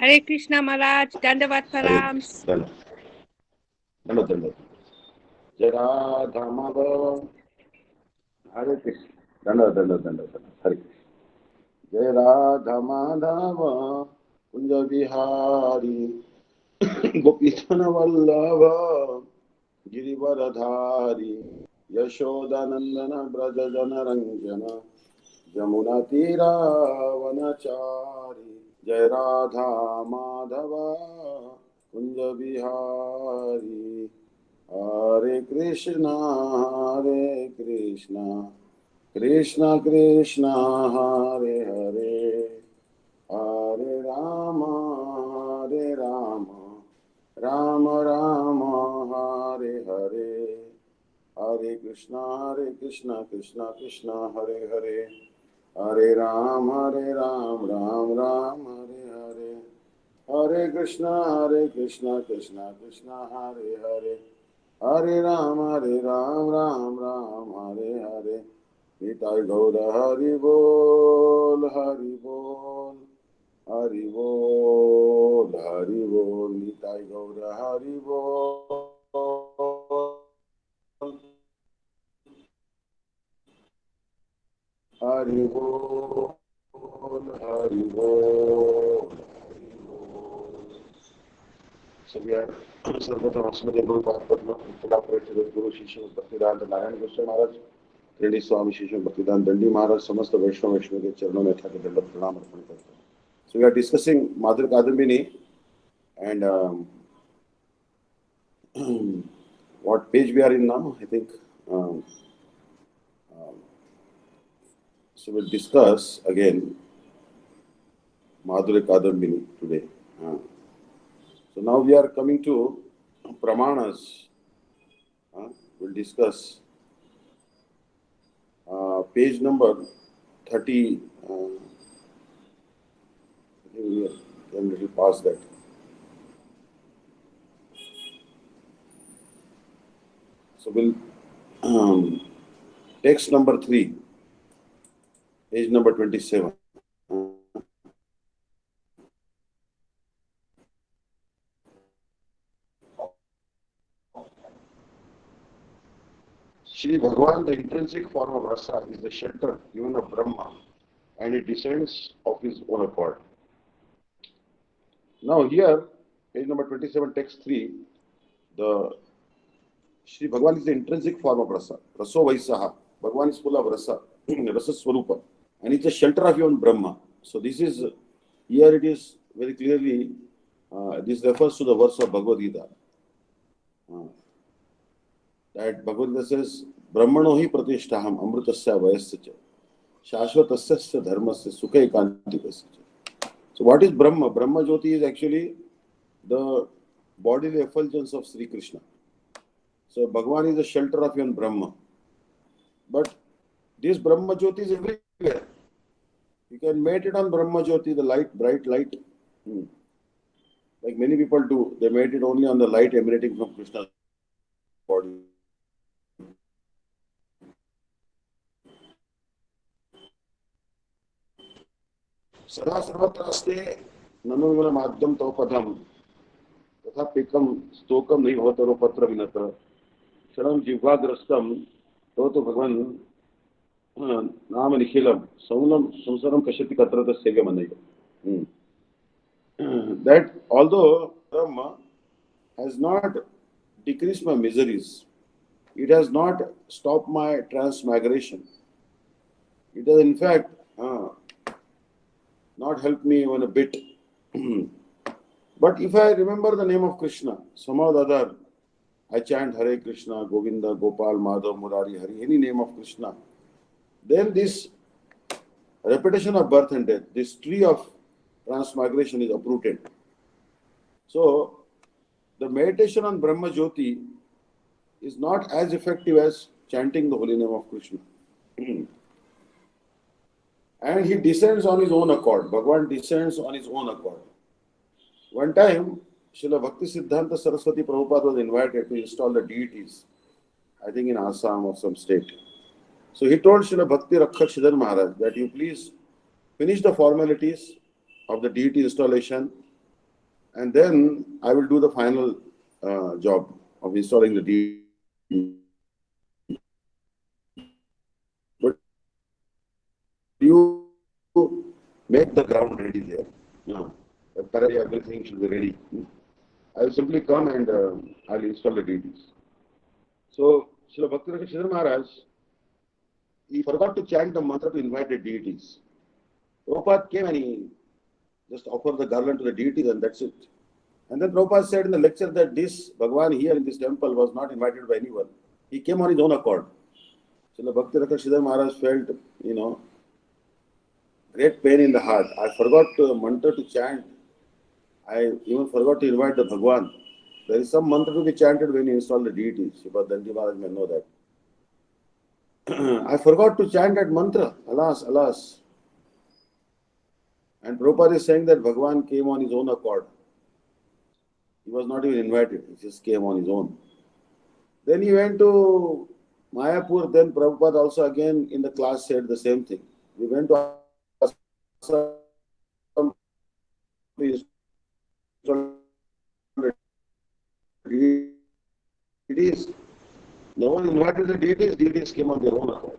Hare Krishna Maharaj, Dandavat Hare Params. Krishna. Danda, danda. Jai Radha Madhava. Hare Krishna. Danda, danda, danda, danda. Hare Krishna. Jai Radha Madhava. Kunja Bihari. Gopitana Vallabha. Girivaradhari. Yashodanandana Brajajana Ranjana. Jamuna Tira Vanachari. Jai Radha Madhava Kunja Bihari. Hare Krishna, Krishna Krishna, Hare Hare, Hare Rama, Rama Rama, Hare Hare, Hare Krishna, Krishna Krishna, Hare Hare, Hare Ram, Ram Ram, Hare Hare. Hare Krishna, Krishna Krishna, Hare Hare. Hare Ram, Ram Ram, Hare Hare. Nitai Gaura Hari Bol, Hari Bol, Hari Bol, Hari Bol. Nitai Gaura Hari Bol, Hari Bol, Hari Bol. So we are सर्वप्रथम अस्मदीय गुरु पद्म कोल्हापुरचे गुरु शिष्य भक्तिदान नारायण गोस्वामी महाराज, त्रिणी स्वामी शिष्य भक्तिदान दंडी महाराज, समस्त वैष्णव के चरणों में यथा दंड प्रणाम अर्पण करते हैं. So we are discussing Madhur Kadambini and what page we are in now, I think. So we'll discuss again Madhur Kadambini today. So now we are coming to Pramanas. We'll discuss page number 30. I think we are a little past that. So we'll text number 3, page number 27. Shri Bhagavan, the intrinsic form of rasa, is the shelter given of Brahma, and it descends of his own accord. Now here, page number 27, text 3, the Shri Bhagavan is the intrinsic form of rasa. Raso Vaisaha. Bhagavan is full of rasa, rasa swarupa, and it's a shelter of even Brahma. So this is, here it is very clearly, this refers to the verse of Bhagavad Gita. That Bhagavad Gita says, Brahmano hi pratishtaham amritasya vayasya shashvatasya dharmasya sukha ekantikasya. So what is Brahma? Brahma Jyoti is actually the bodily effulgence of Sri Krishna. So Bhagavan is the shelter of even Brahma. But this Brahma Jyoti is everywhere. You can meditate on Brahma Jyoti, the light, bright light. Like many people do, they meditate only on the light emanating from Krishna's body. सदा सर्वत्र अस्ते ननुगुण माध्यम तो पदम तथा पिकम स्तोकम नहीं होतरो पत्र विनत क्षणम जिह्वाग्रस्तम तो भगवान नाम Nikhilam सौनम संसारम कश्यति कत्रत सेव्य मनैव. That although Brahma has not decreased my miseries, it has not stopped my transmigration. It has in fact not helped me even a bit. But if I remember the name of Krishna, somehow or the other, I chant Hare Krishna, Govinda, Gopal, Madhav, Murari, Hari, any name of Krishna, then this repetition of birth and death, this tree of transmigration is uprooted. So, the meditation on Brahma Jyoti is not as effective as chanting the holy name of Krishna. And he descends on his own accord. Bhagavan descends on his own accord. One time, Srila Bhakti Siddhanta Saraswati Prabhupada was invited to install the deities, I think in Assam or some state. So he told Srila Bhakti Rakshak Siddhar Maharaj that you please finish the formalities of the deity installation and then I will do the final job of installing the DED. But you make the ground ready there. Apparently everything should be ready. I will simply come and I will install the DEDs. So, Srila Bhaktivinoda Maharaj, he forgot to chant the mantra to invite the deities. Prabhupada came and he just offered the garland to the deities and that's it. And then Prabhupada said in the lecture that this Bhagwan here in this temple was not invited by anyone. He came on his own accord. Srila Bhaktivinoda Maharaj felt, great pain in the heart. I forgot the mantra to chant. I even forgot to invite the Bhagwan. There is some mantra to be chanted when you install the deities. But Danti Maharaj may know that. I forgot to chant that mantra. Alas, alas. And Prabhupada is saying that Bhagwan came on his own accord. He was not even invited. He just came on his own. Then he went to Mayapur. Then Prabhupada also again in the class said the same thing. We went to Assam to install deities. No one invited the deities. Deities came on their own accord.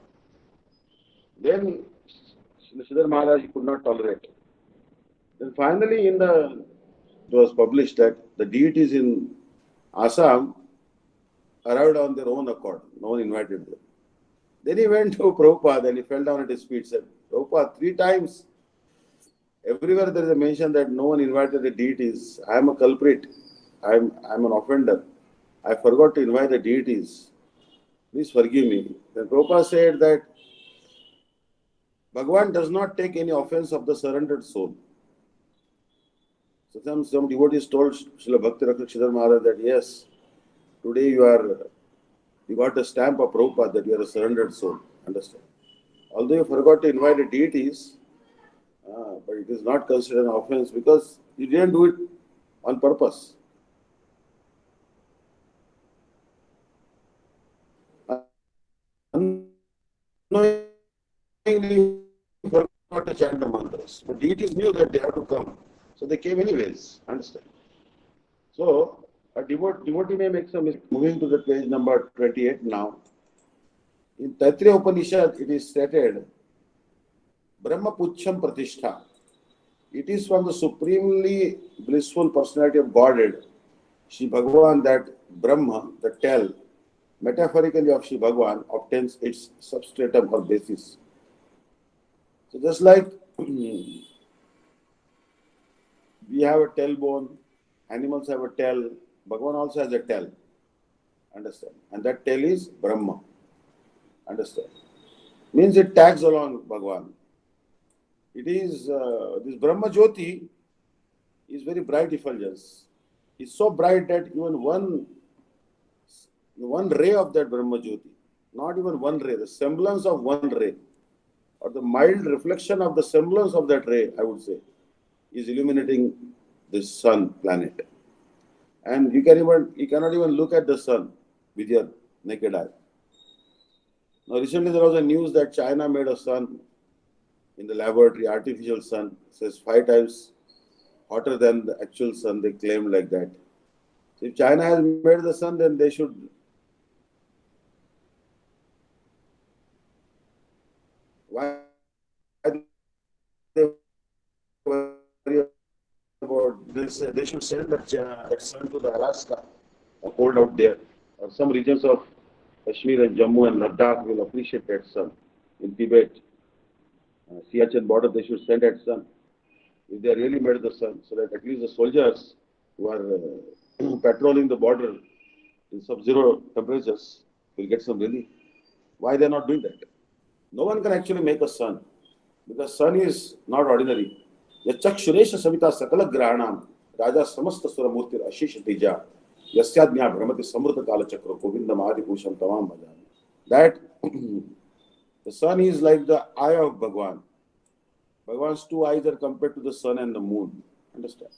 Then Sridhar Maharaj could not tolerate. Then finally it was published that the deities in Assam arrived on their own accord. No one invited them. Then he went to Prabhupada and he fell down at his feet and said, Prabhupada, 3 times, everywhere there is a mention that no one invited the deities. I am a culprit. I am an offender. I forgot to invite the deities. Please forgive me. Then Prabhupada said that Bhagavan does not take any offense of the surrendered soul. So some devotees told Srila Bhakti Rakshidhar Maharaj that yes, today you got a stamp of Prabhupada that you are a surrendered soul. Understand? Although you forgot to invite the deities, but it is not considered an offense because you didn't do it on purpose. Unknowingly forgot to chant the mantras. But deities knew that they have to come. So they came anyways. Understand? So a devotee may make some mistake. Moving to the page number 28 now. In Taittiriya Upanishad, it is stated, Brahma Pucham Pratishtha. It is from the supremely blissful personality of Godhead, Shri Bhagavan, that Brahma, the tell, metaphorically of Shri Bhagavan, obtains its substratum or basis. So just like we have a tailbone, animals have a tail, Bhagavan also has a tail. Understand? And that tail is Brahma. Understand? Means it tags along Bhagavan. It is, this Brahma Jyoti is very bright effulgence. It's so bright that even one ray of that Brahma Jyoti, not even one ray, the semblance of one ray, or the mild reflection of the semblance of that ray, I would say, is illuminating this sun planet. And you cannot even look at the sun with your naked eye. Now recently there was a news that China made a sun in the laboratory, artificial sun, says 5 times hotter than the actual sun, they claim like that. So if China has made the sun, then they should why they worry about this? They should send that sun to the Alaska, cold out there, or some regions of Kashmir and Jammu and Ladakh will appreciate that sun. In Tibet, Siachen border, they should send that sun. If they really made the sun, so that at least the soldiers who are patrolling the border in sub-zero temperatures will get some relief. Why they are not doing that? No one can actually make a sun, because sun is not ordinary. Yachakshuresha savita sakala grahanam raja samasta suramurti ashish tija yasyadnya brahmati samrta kala chakra govindam adi pusham tamam bhajan. That the sun is like the eye of Bhagwan. Bhagwan's 2 eyes are compared to the sun and the moon. Understand?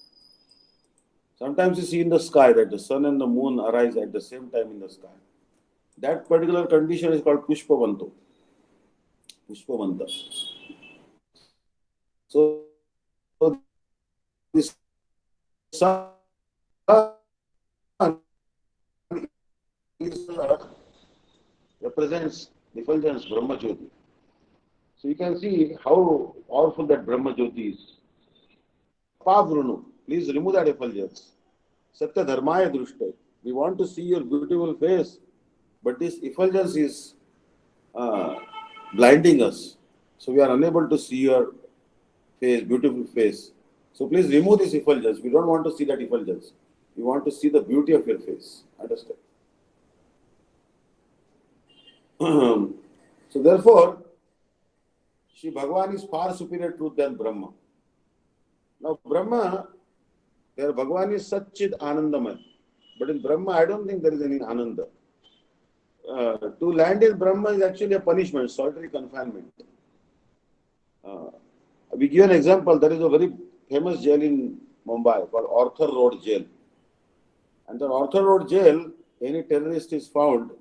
Sometimes you see in the sky that the sun and the moon arise at the same time in the sky. That particular condition is called Pushpavanto. Pushpavanta. So the sun is represents effulgence Brahma Jyoti. So you can see how powerful that Brahma Jyoti is. Pavrunu, please remove that effulgence. Satya Dharmaya Drushte. We want to see your beautiful face, but this effulgence is uh, blinding us. So we are unable to see your face, beautiful face. So please remove this effulgence. We don't want to see that effulgence. We want to see the beauty of your face. Understand? So therefore, Shri Bhagavan is far superior truth than Brahma. Now Brahma, there Bhagavan is Satchid Anandamay. But in Brahma, I don't think there is any Ananda. To land in Brahma is actually a punishment, solitary confinement. We give an example. There is a very famous jail in Mumbai called Arthur Road Jail. And the Arthur Road Jail, any terrorist is found,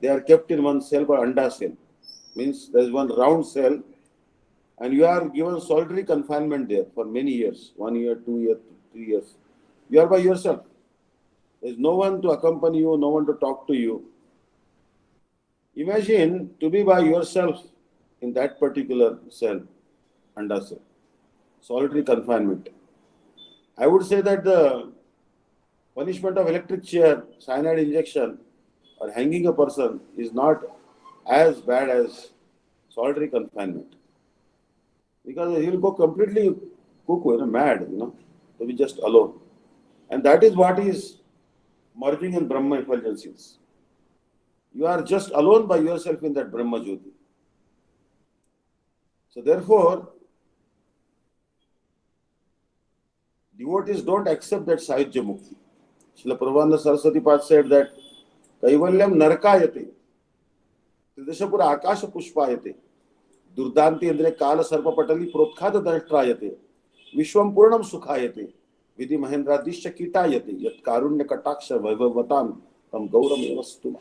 they are kept in one cell called Anda cell. Means there is one round cell, and you are given solitary confinement there for many years, 1 year, 2 years, 3 years. You are by yourself. There is no one to accompany you, no one to talk to you. Imagine to be by yourself in that particular cell, Anda cell, solitary confinement. I would say that the punishment of electric chair, cyanide injection, or hanging a person is not as bad as solitary confinement. Because he will go completely cuckoo, mad, to be just alone. And that is what is merging in Brahma effulgences. You are just alone by yourself in that Brahma Jyoti. So therefore, devotees don't accept that Sahajya Mukti. Srila Prabhupada Saraswati Pad said that Kaivalyam Narkayate, Tridashapura Akasha Pushpayate, Durdanti Indre Kala Sarpa Patali Protkhat Dantrayate, Vishwam Purnam Sukhayate, Vidhi Mahendradishya Kitayate, Yat Karunya Kataksha Vaivavatam, Tam Gauram Evastuma.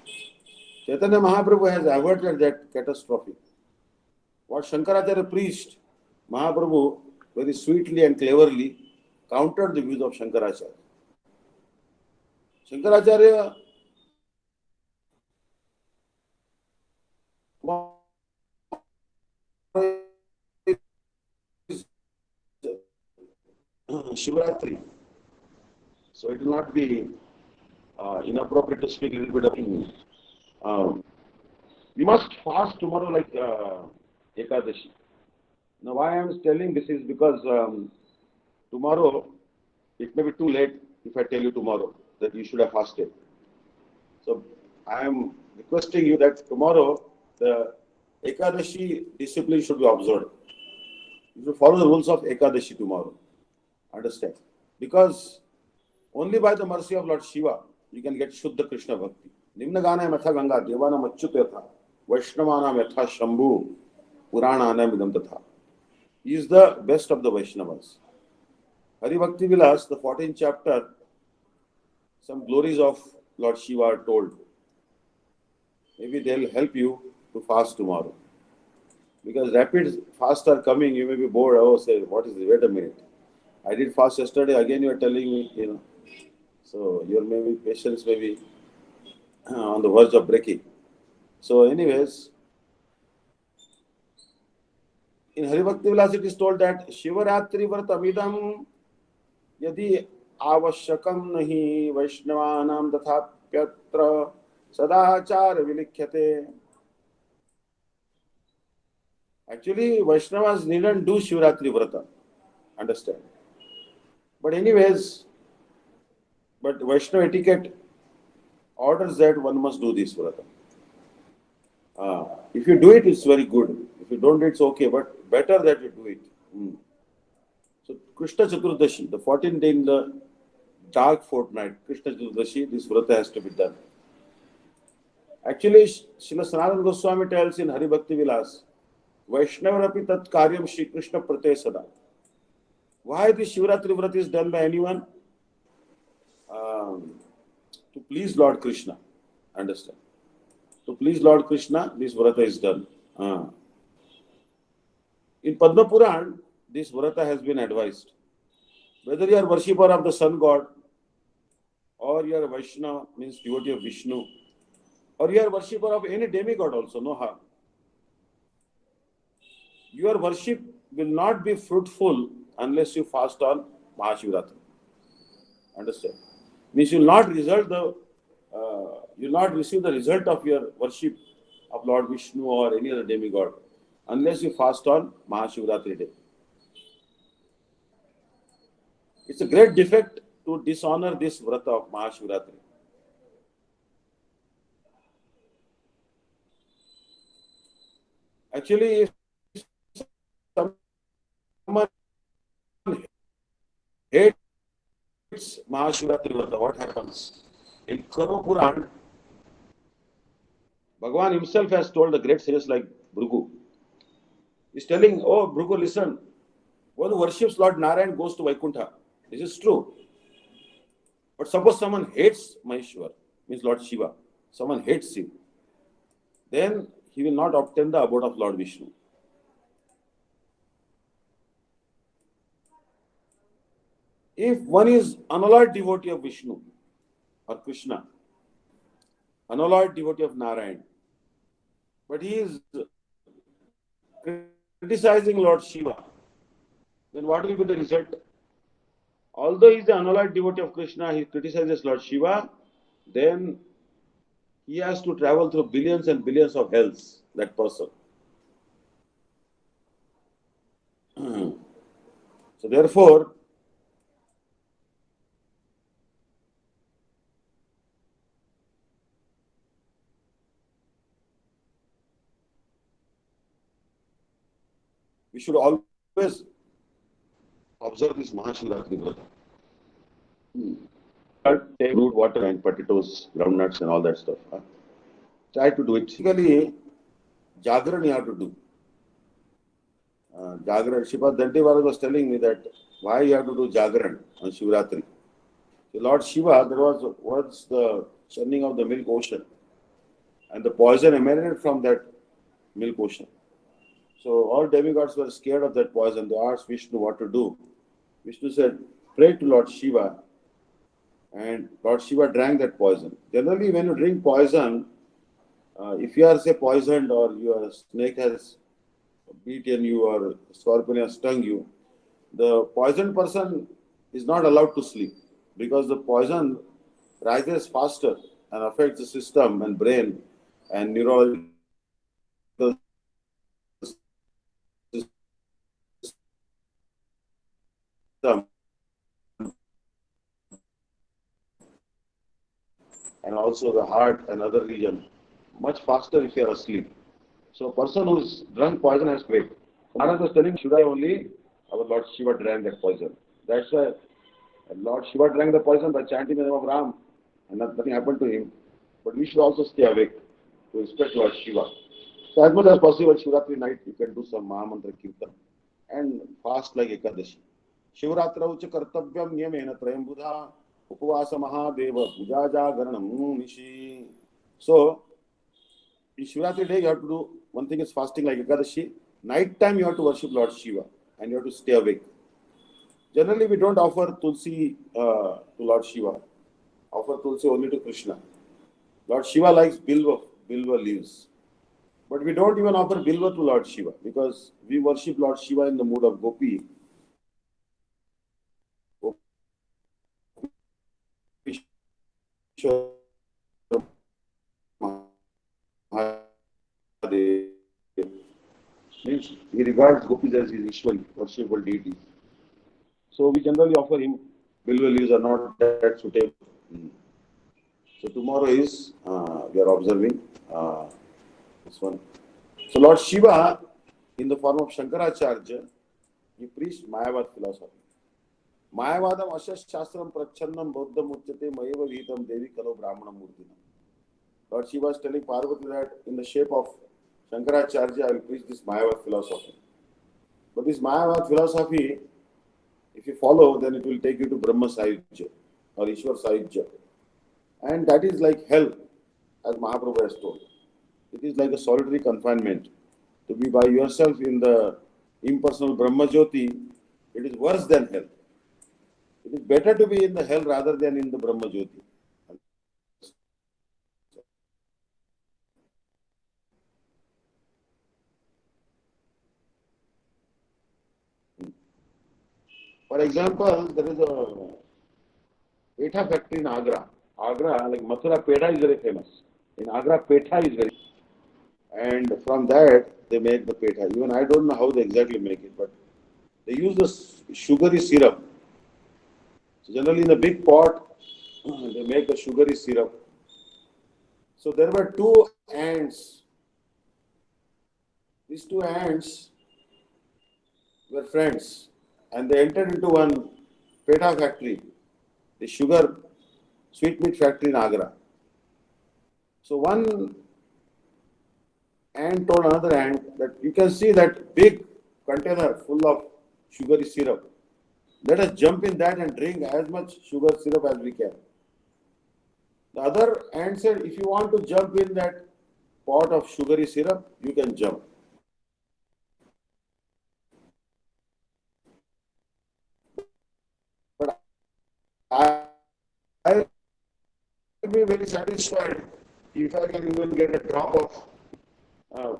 Chaitanya Mahaprabhu has averted that catastrophe. What Shankaracharya preached, Mahaprabhu very sweetly and cleverly countered the views of Shankaracharya. Shankaracharya Shivaratri. So it will not be inappropriate to speak a little bit of English. We must fast tomorrow like Ekadashi. Now why I am telling this is because tomorrow, it may be too late if I tell you tomorrow that you should have fasted. So I am requesting you that tomorrow the Ekadashi discipline should be observed. You should follow the rules of Ekadashi tomorrow. Understand? Because only by the mercy of Lord Shiva you can get Shuddha Krishna Bhakti. Nimnagana Matha Ganga Devana Machyutyatha Vaishnavana Matha Shambhu Purana Midam Tatha. He is the best of the Vaishnavas. Hari Bhakti Vilas, the 14th chapter, some glories of Lord Shiva are told. Maybe they'll help you to fast tomorrow. Because rapid fasts are coming, you may be bored. Oh, say, what is this? Wait a minute. I did fast yesterday, again you are telling me, So your maybe patience may be on the verge of breaking. So anyways, in Hari Bhakti Vilas it is told that Shivaratri Vartamidam Yadi Avashakam Nahi Vaishnavanam Dathapyatra Sadachar Vilikhyate. Actually, Vaishnavas needn't do Shivaratri Vrata. Understand? But anyways, Vaishnava etiquette orders that one must do this Vrata. If you do it, it's very good. If you don't, it's okay, but better that you do it. So, Krishna Chaturdashi, the 14th day in the dark fortnight, Krishna Chaturdashi, this Vrata has to be done. Actually, Srila Sanatana Goswami tells in Hari Bhakti Vilas, Vaishnavarapi tat karyam Shri Krishna Prate Sada. Why this Shivaratri Vrata is done by anyone? To please Lord Krishna. Understand? To please Lord Krishna, this Vrata is done. In Padma Puran, this Vrata has been advised. Whether you are worshipper of the sun god, or you are a Vaishnava, means devotee of Vishnu, or you are worshipper of any demigod also, no harm. Your worship will not be fruitful unless you fast on Mahashivratri. Understand? Means you will not you will not receive the result of your worship of Lord Vishnu or any other demigod unless you fast on Mahashivratri day. It's a great defect to dishonor this vrata of Mahashivratri. Actually, if someone hates Mahashivratri vrata, what happens? In Karo Puran, Bhagavan himself has told the great sages like Bhrigu. He's telling, oh, Bhrigu, listen, one who worships Lord Narayan goes to Vaikuntha. This is true. But suppose someone hates Maheshwar, means Lord Shiva, someone hates him, then he will not obtain the abode of Lord Vishnu. If one is unalloyed devotee of Vishnu or Krishna, unalloyed devotee of Narayan, but he is criticizing Lord Shiva, then what will be the result? Although he is an unalloyed devotee of Krishna, he criticizes Lord Shiva, then he has to travel through billions and billions of hells, that person. So therefore, we should always observe this Mahashivratri vrata. Take root water and potatoes, groundnuts and all that stuff. Try to do it. Basically, Jagran you have to do. Jagran, Shipad Dante was telling me that why you have to do Jagran on Shivratri. The Lord Shiva, there was once the churning of the milk ocean, and the poison emanated from that milk ocean. So all demigods were scared of that poison. They asked Vishnu what to do. Vishnu said, pray to Lord Shiva, and Lord Shiva drank that poison. Generally, when you drink poison, if you are, say, poisoned or your snake has beaten you or scorpion has stung you, the poisoned person is not allowed to sleep because the poison rises faster and affects the system and brain and neurological system and also the heart and other region much faster if you are asleep. So a person who is drunk poison has to wake. Maharaj was telling, should I only? Our Lord Shiva drank that poison. That's why Lord Shiva drank the poison by chanting the name of Ram, and nothing happened to him. But we should also stay awake to respect Lord Shiva. So as much as possible, Shivratri night, you can do some Mahamantra Kirtan and fast like Ekadashi. Shivratra ucha kartavyam niyamena trayam buddha upavasa mahadeva puja jagaranam nishi. So, in Shivratri day, you have to do one thing is fasting like Ekadashi. Night time, you have to worship Lord Shiva and you have to stay awake. Generally, we don't offer tulsi to Lord Shiva. Offer tulsi only to Krishna. Lord Shiva likes bilva leaves. But we don't even offer bilva to Lord Shiva because we worship Lord Shiva in the mood of Gopi. Means he regards gopis as his Ishwari, worshipable deity. So we generally offer him bilva leaves are not that suitable. So tomorrow is we are observing this one. So Lord Shiva, in the form of Shankaracharya, he preached Mayavad philosophy. Mayavadam ashas shastram prachannam buddham uchyate mayeva vihitam devi kalo brahmana murtina. Lord Shiva is telling Parvati that in the shape of Shankaracharya, I will preach this Mayavad philosophy. But this Mayavad philosophy, if you follow, then it will take you to Brahma Sahijya or Ishwar Sahijya. And that is like hell, as Mahaprabhu has told. It is like a solitary confinement. To be by yourself in the impersonal Brahma Jyoti, it is worse than hell. It is better to be in the hell rather than in the Brahma Jyoti. For example, there is a Petha factory in Agra. Agra, like Mathura Petha is very famous. In Agra, Petha is very, and from that they make the Petha. Even I don't know how they exactly make it, but they use the sugary syrup. So generally in a big pot, they make a sugary syrup. So there were two ants. These two ants were friends, and they entered into one Petha factory, the sugar sweetmeat factory in Agra. So one ant told another ant that you can see that big container full of sugary syrup. Let us jump in that and drink as much sugar syrup as we can. The other ant said, if you want to jump in that pot of sugary syrup, you can jump. But I will be very satisfied if I can even get a drop of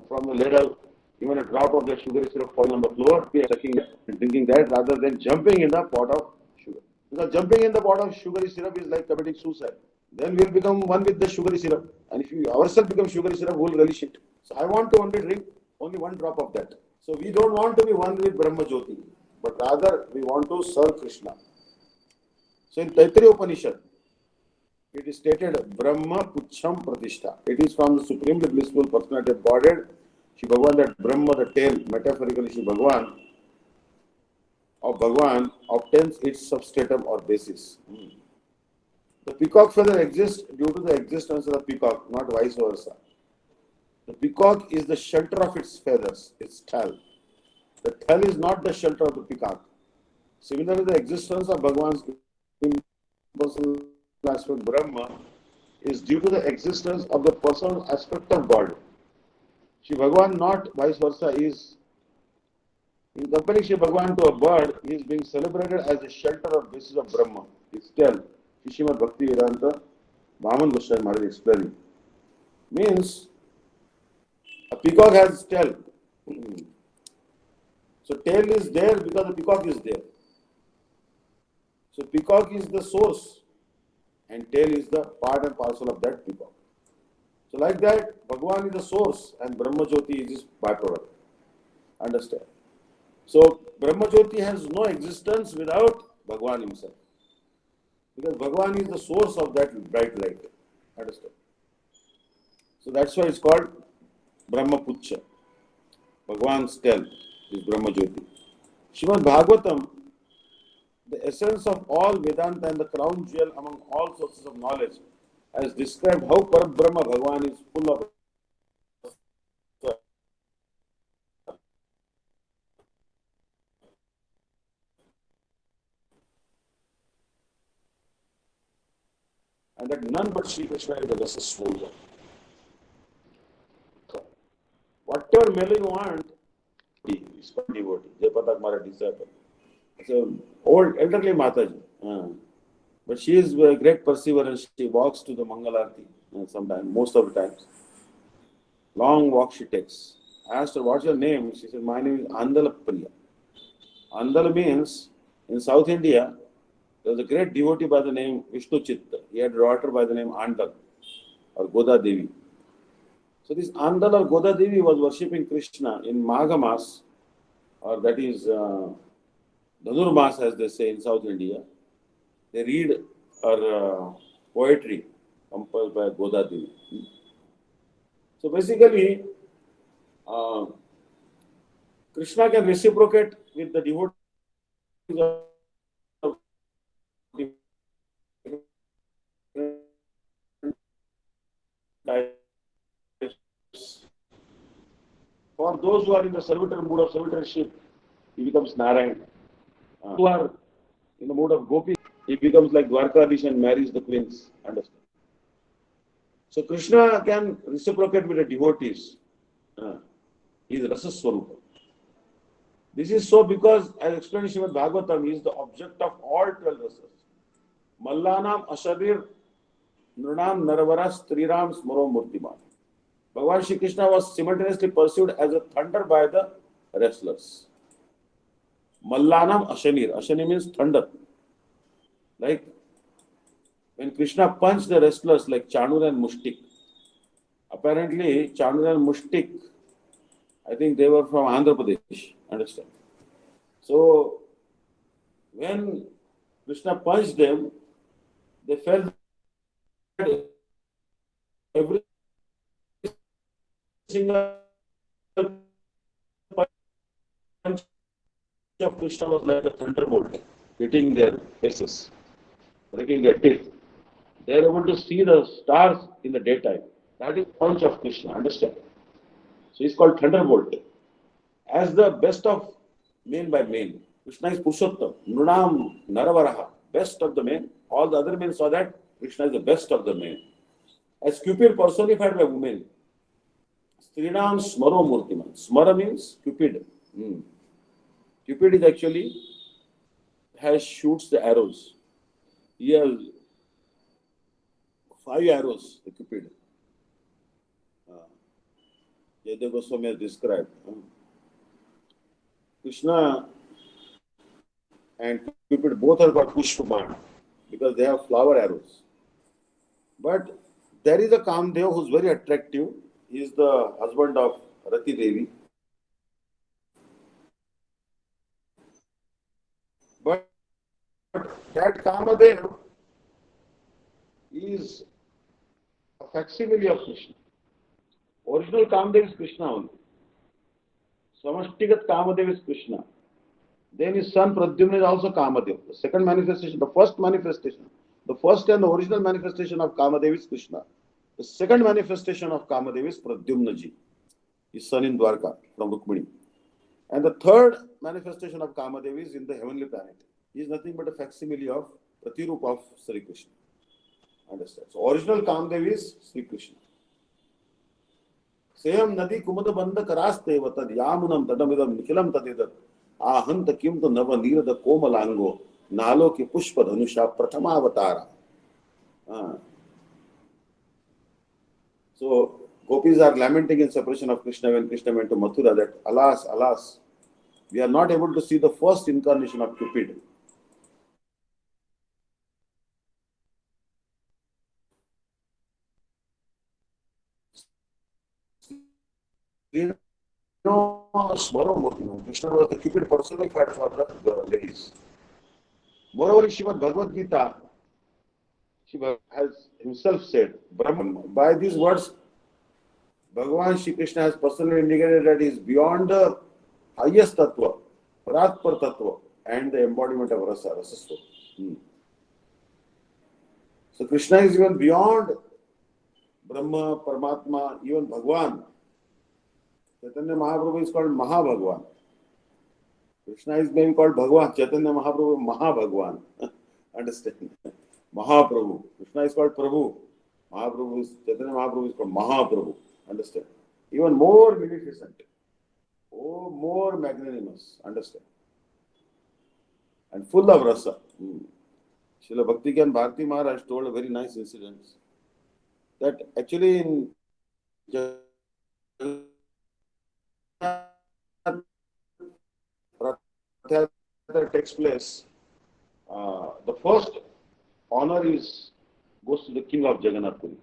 from the ladle, even a drop of the sugary syrup falling on the floor, be sucking it and drinking that rather than jumping in the pot of sugar. Because jumping in the pot of sugary syrup is like committing suicide. Then we'll become one with the sugary syrup. And if we ourselves become sugary syrup, we'll relish it. So I want to only drink only one drop of that. So we don't want to be one with Brahma Jyoti, but rather we want to serve Krishna. So in Taittiriya Upanishad, it is stated Brahma Pucham Pratishtha. It is from the supremely blissful personality of Godhead, Shri Bhagavan, that Brahma, the tail, metaphorically Shri Bhagavan, of Bhagavan obtains its substratum or basis. The peacock feather exists due to the existence of the peacock, not vice versa. The peacock is the shelter of its feathers, its tail. The tail is not the shelter of the peacock. Similarly, the existence of Bhagavan's impersonal aspect Brahma is due to the existence of the personal aspect of God. Shri Bhagavan, not vice versa, is in comparing Shri Bhagavan to a bird, he is being celebrated as the shelter or basis of Brahma. Its tail. Srimad Bhakti Vedanta, Vaman Goswami Maharaj explaining. Means a peacock has tail. So tail is there because the peacock is there. So peacock is the source and tail is the part and parcel of that peacock. So like that, Bhagavan is the source and Brahma Jyoti is his byproduct. Understand? So Brahma Jyoti has no existence without Bhagavan himself. Because Bhagavan is the source of that bright light. Understand? So that's why it's called Brahma Pucha. Bhagavan's tail is Brahma Jyoti. Srimad Bhagavatam, the essence of all Vedanta and the crown jewel among all sources of knowledge, has described how Parabrahma Bhagavan is full of and that none but Sri Krishna is the rasa swarupa. So, whatever melody you want, is called devotee. Jayapatak Maharaj disciple. It's an old elderly Mataji. But she is a great perseverance. She walks to the Mangalarti sometimes, most of the times. Long walk she takes. I asked her, what's your name? She said, my name is Andala Priya. Andala means, in South India, there was a great devotee by the name Vishnu Chitta. He had a daughter by the name Andal or Goda Devi. So this Andal or Goda Devi was worshipping Krishna in Magha Mas, or that is Dhanur Mas as they say in South India. They read her poetry composed by Goda Devi. So basically, Krishna can reciprocate with the devotees of types. For those who are in the servitor mood of servitorship, he becomes Narayan. Who are in the mood of Gopi, he becomes like Dwarkadish and marries the queens. Understand? So Krishna can reciprocate with the devotees. He is Rasa Swarupa. This is so because, as explained in Srimad Bhagavatam, he is the object of all 12 rasas. Mallanam Asharir Nranam Naravara Striram Smaro Murtiman. Bhagavan Shri Krishna was simultaneously pursued as a thunder by the wrestlers. Mallanam Ashanir. Ashani means thunder. Like when Krishna punched the wrestlers like Chanur and Mushtik. Apparently, Chanur and Mushtik, I think they were from Andhra Pradesh. Understand? So, when Krishna punched them, they felt that every single punch of Krishna was like a thunderbolt hitting their faces, breaking their teeth. They are able to see the stars in the daytime. That is punch of Krishna, understand? So he's called Thunderbolt. As the best of men by men, Krishna is Purushottam, Nunam Naravaraha, best of the men. All the other men saw that Krishna is the best of the men. As Cupid personified by women, Strinam Smaro Murtiman. Smara means Cupid. Cupid is actually shoots the arrows. He has 5 arrows, the Cupid. Jaydev Goswami has described. Krishna and Cupid both are called Pushpaman because they have flower arrows. But there is a Kamdev who is very attractive. He is the husband of Rati Devi. But that Kamadev is a facsimile of Krishna. Original Kamadev is Krishna only. Samashtigat Kamadev is Krishna. Then his son Pradyumna is also Kamadev. The second manifestation, the first manifestation, the first and the original manifestation of Kamadev is Krishna. The second manifestation of Kamadev is Pradyumnaji, his son in Dwarka from Rukmini. And the third manifestation of Kamadev is in the heavenly planet. He is nothing but a facsimile of Pratirup of Sri Krishna. Understand? So original Kamadev is Sri Krishna. Seyam Nadi Kumada Banda Karaste Vatad Yamunam Tadamidam Nikilam Tadidat Ahanta Kim to Nava Nirada Komalango Nalo Ki Pushpa Dhanusha Prathama Avatara. So gopis are lamenting in separation of Krishna when Krishna went to Mathura that alas, alas, we are not able to see the first incarnation of Cupid. Krishna was the Cupid personified for the ladies. Moreover, in Srimad Bhagavad Gita, Shiva has himself said, Brahman. By these words, Bhagavan Shri Krishna has personally indicated that he is beyond the highest tattva, Paratpar tattva, and the embodiment of rasa, rasasva. So Krishna is even beyond Brahma, Paramatma, even Bhagwan. Chaitanya Mahaprabhu is called Mahabhagwan. Krishna is maybe called Bhagwan. Chaitanya Mahaprabhu, Mahabhagwan. Understand? Mahaprabhu. Krishna is called Prabhu. Chaitanya Mahaprabhu is called Mahaprabhu. Understand? Even more magnificent. Oh, more magnanimous. Understand? And full of rasa. Srila Bhakti Gyan Bharati Maharaj told a very nice incident. That actually in that takes place, the first honor goes to the king of Jagannath Puri.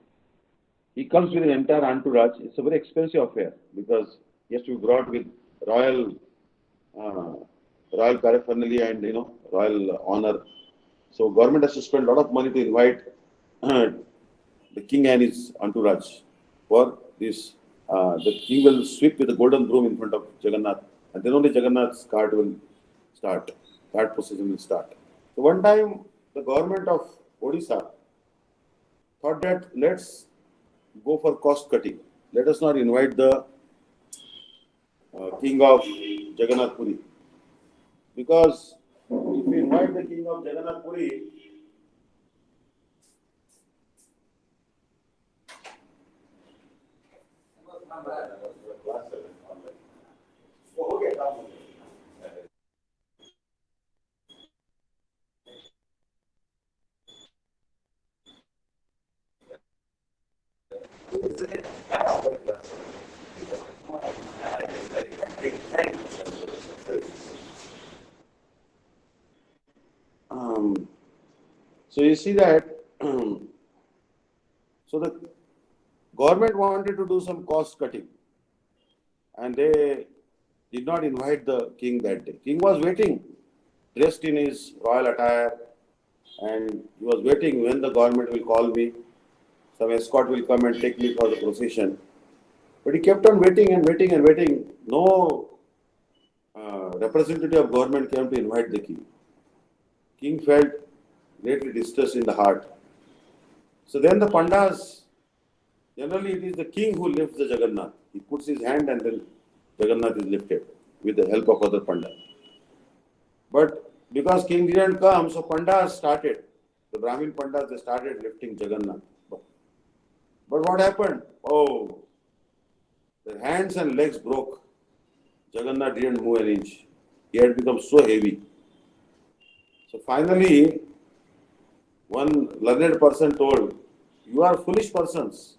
He comes with an entire entourage. It's a very expensive affair because he has to be brought with royal paraphernalia and royal honor. So government has to spend a lot of money to invite the king and his entourage for this. The king will sweep with a golden broom in front of Jagannath, and then only Jagannath's cart will start. Cart procession will start. So one time, the government of Odisha thought that let's go for cost cutting. Let us not invite the king of Jagannath Puri, because if we invite the king of Jagannath Puri, So you see that, so the government wanted to do some cost cutting, and they did not invite the king that day. King was waiting, dressed in his royal attire, and he was waiting when the government will call me. Some escort will come and take me for the procession. But he kept on waiting and waiting and waiting. No representative of government came to invite the king. King felt greatly distressed in the heart. So then the Pandas, generally it is the king who lifts the Jagannath. He puts his hand and then Jagannath is lifted with the help of other Pandas. But because king didn't come, so Pandas started. The Brahmin Pandas, they started lifting Jagannath. But what happened? Oh, their hands and legs broke. Jagannath didn't move an inch. He had become so heavy. So finally, one learned person told, "You are foolish persons.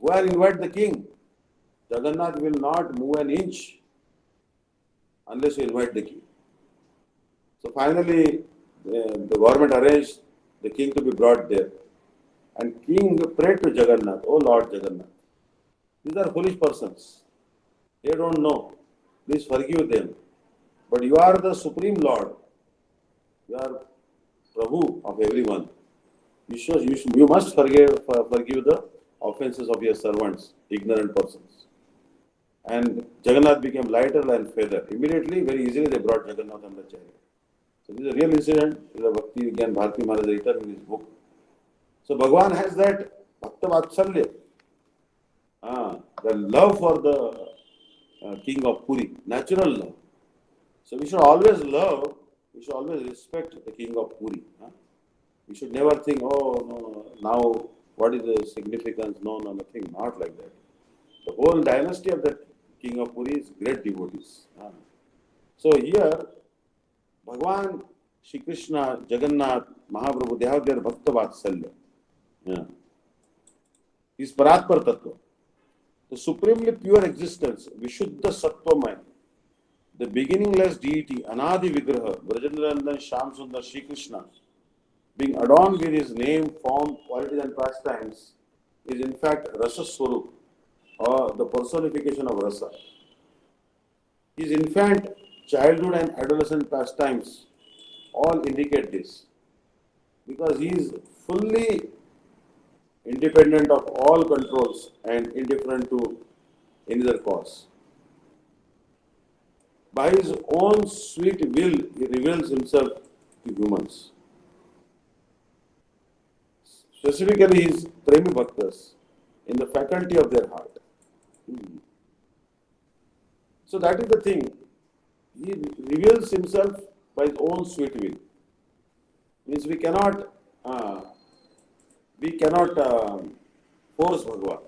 Go and invite the king. Jagannath will not move an inch unless you invite the king." So finally, the government arranged the king to be brought there. And king prayed to Jagannath, "Oh Lord Jagannath, these are foolish persons. They don't know. Please forgive them. But you are the supreme Lord. You are Prabhu of everyone. You must forgive the offenses of your servants, ignorant persons." And Jagannath became lighter than feather. Immediately, very easily, they brought Jagannath on the chariot. So this is a real incident. The Bhakti Gyan Bharati Maharaj written in his book. So Bhagavan has that Bhakta Vatsalya, the love for the king of Puri, natural love. So we should always love, we should always respect the king of Puri. We should never think, oh, no, now what is the significance? No, nothing, not like that. The whole dynasty of the king of Puri is great devotees. So here, Bhagavan, Shri Krishna, Jagannath, Mahaprabhu, they have their Bhakta Vatsalya. Is Paratpar Tattva. The supremely pure existence, Vishuddha Sattvamaya, the beginningless deity, Anadi Vigraha, Brajendrandan Shyam Sundar Shri Krishna, being adorned with his name, form, qualities and pastimes, is in fact Rasa Swarup, or the personification of Rasa. His infant, childhood and adolescent pastimes all indicate this, because he is fully independent of all controls and indifferent to any other cause. By his own sweet will, he reveals himself to humans. Specifically his Premi Bhaktas, in the faculty of their heart. So that is the thing. He reveals himself by his own sweet will. Means we cannot force Bhagavan.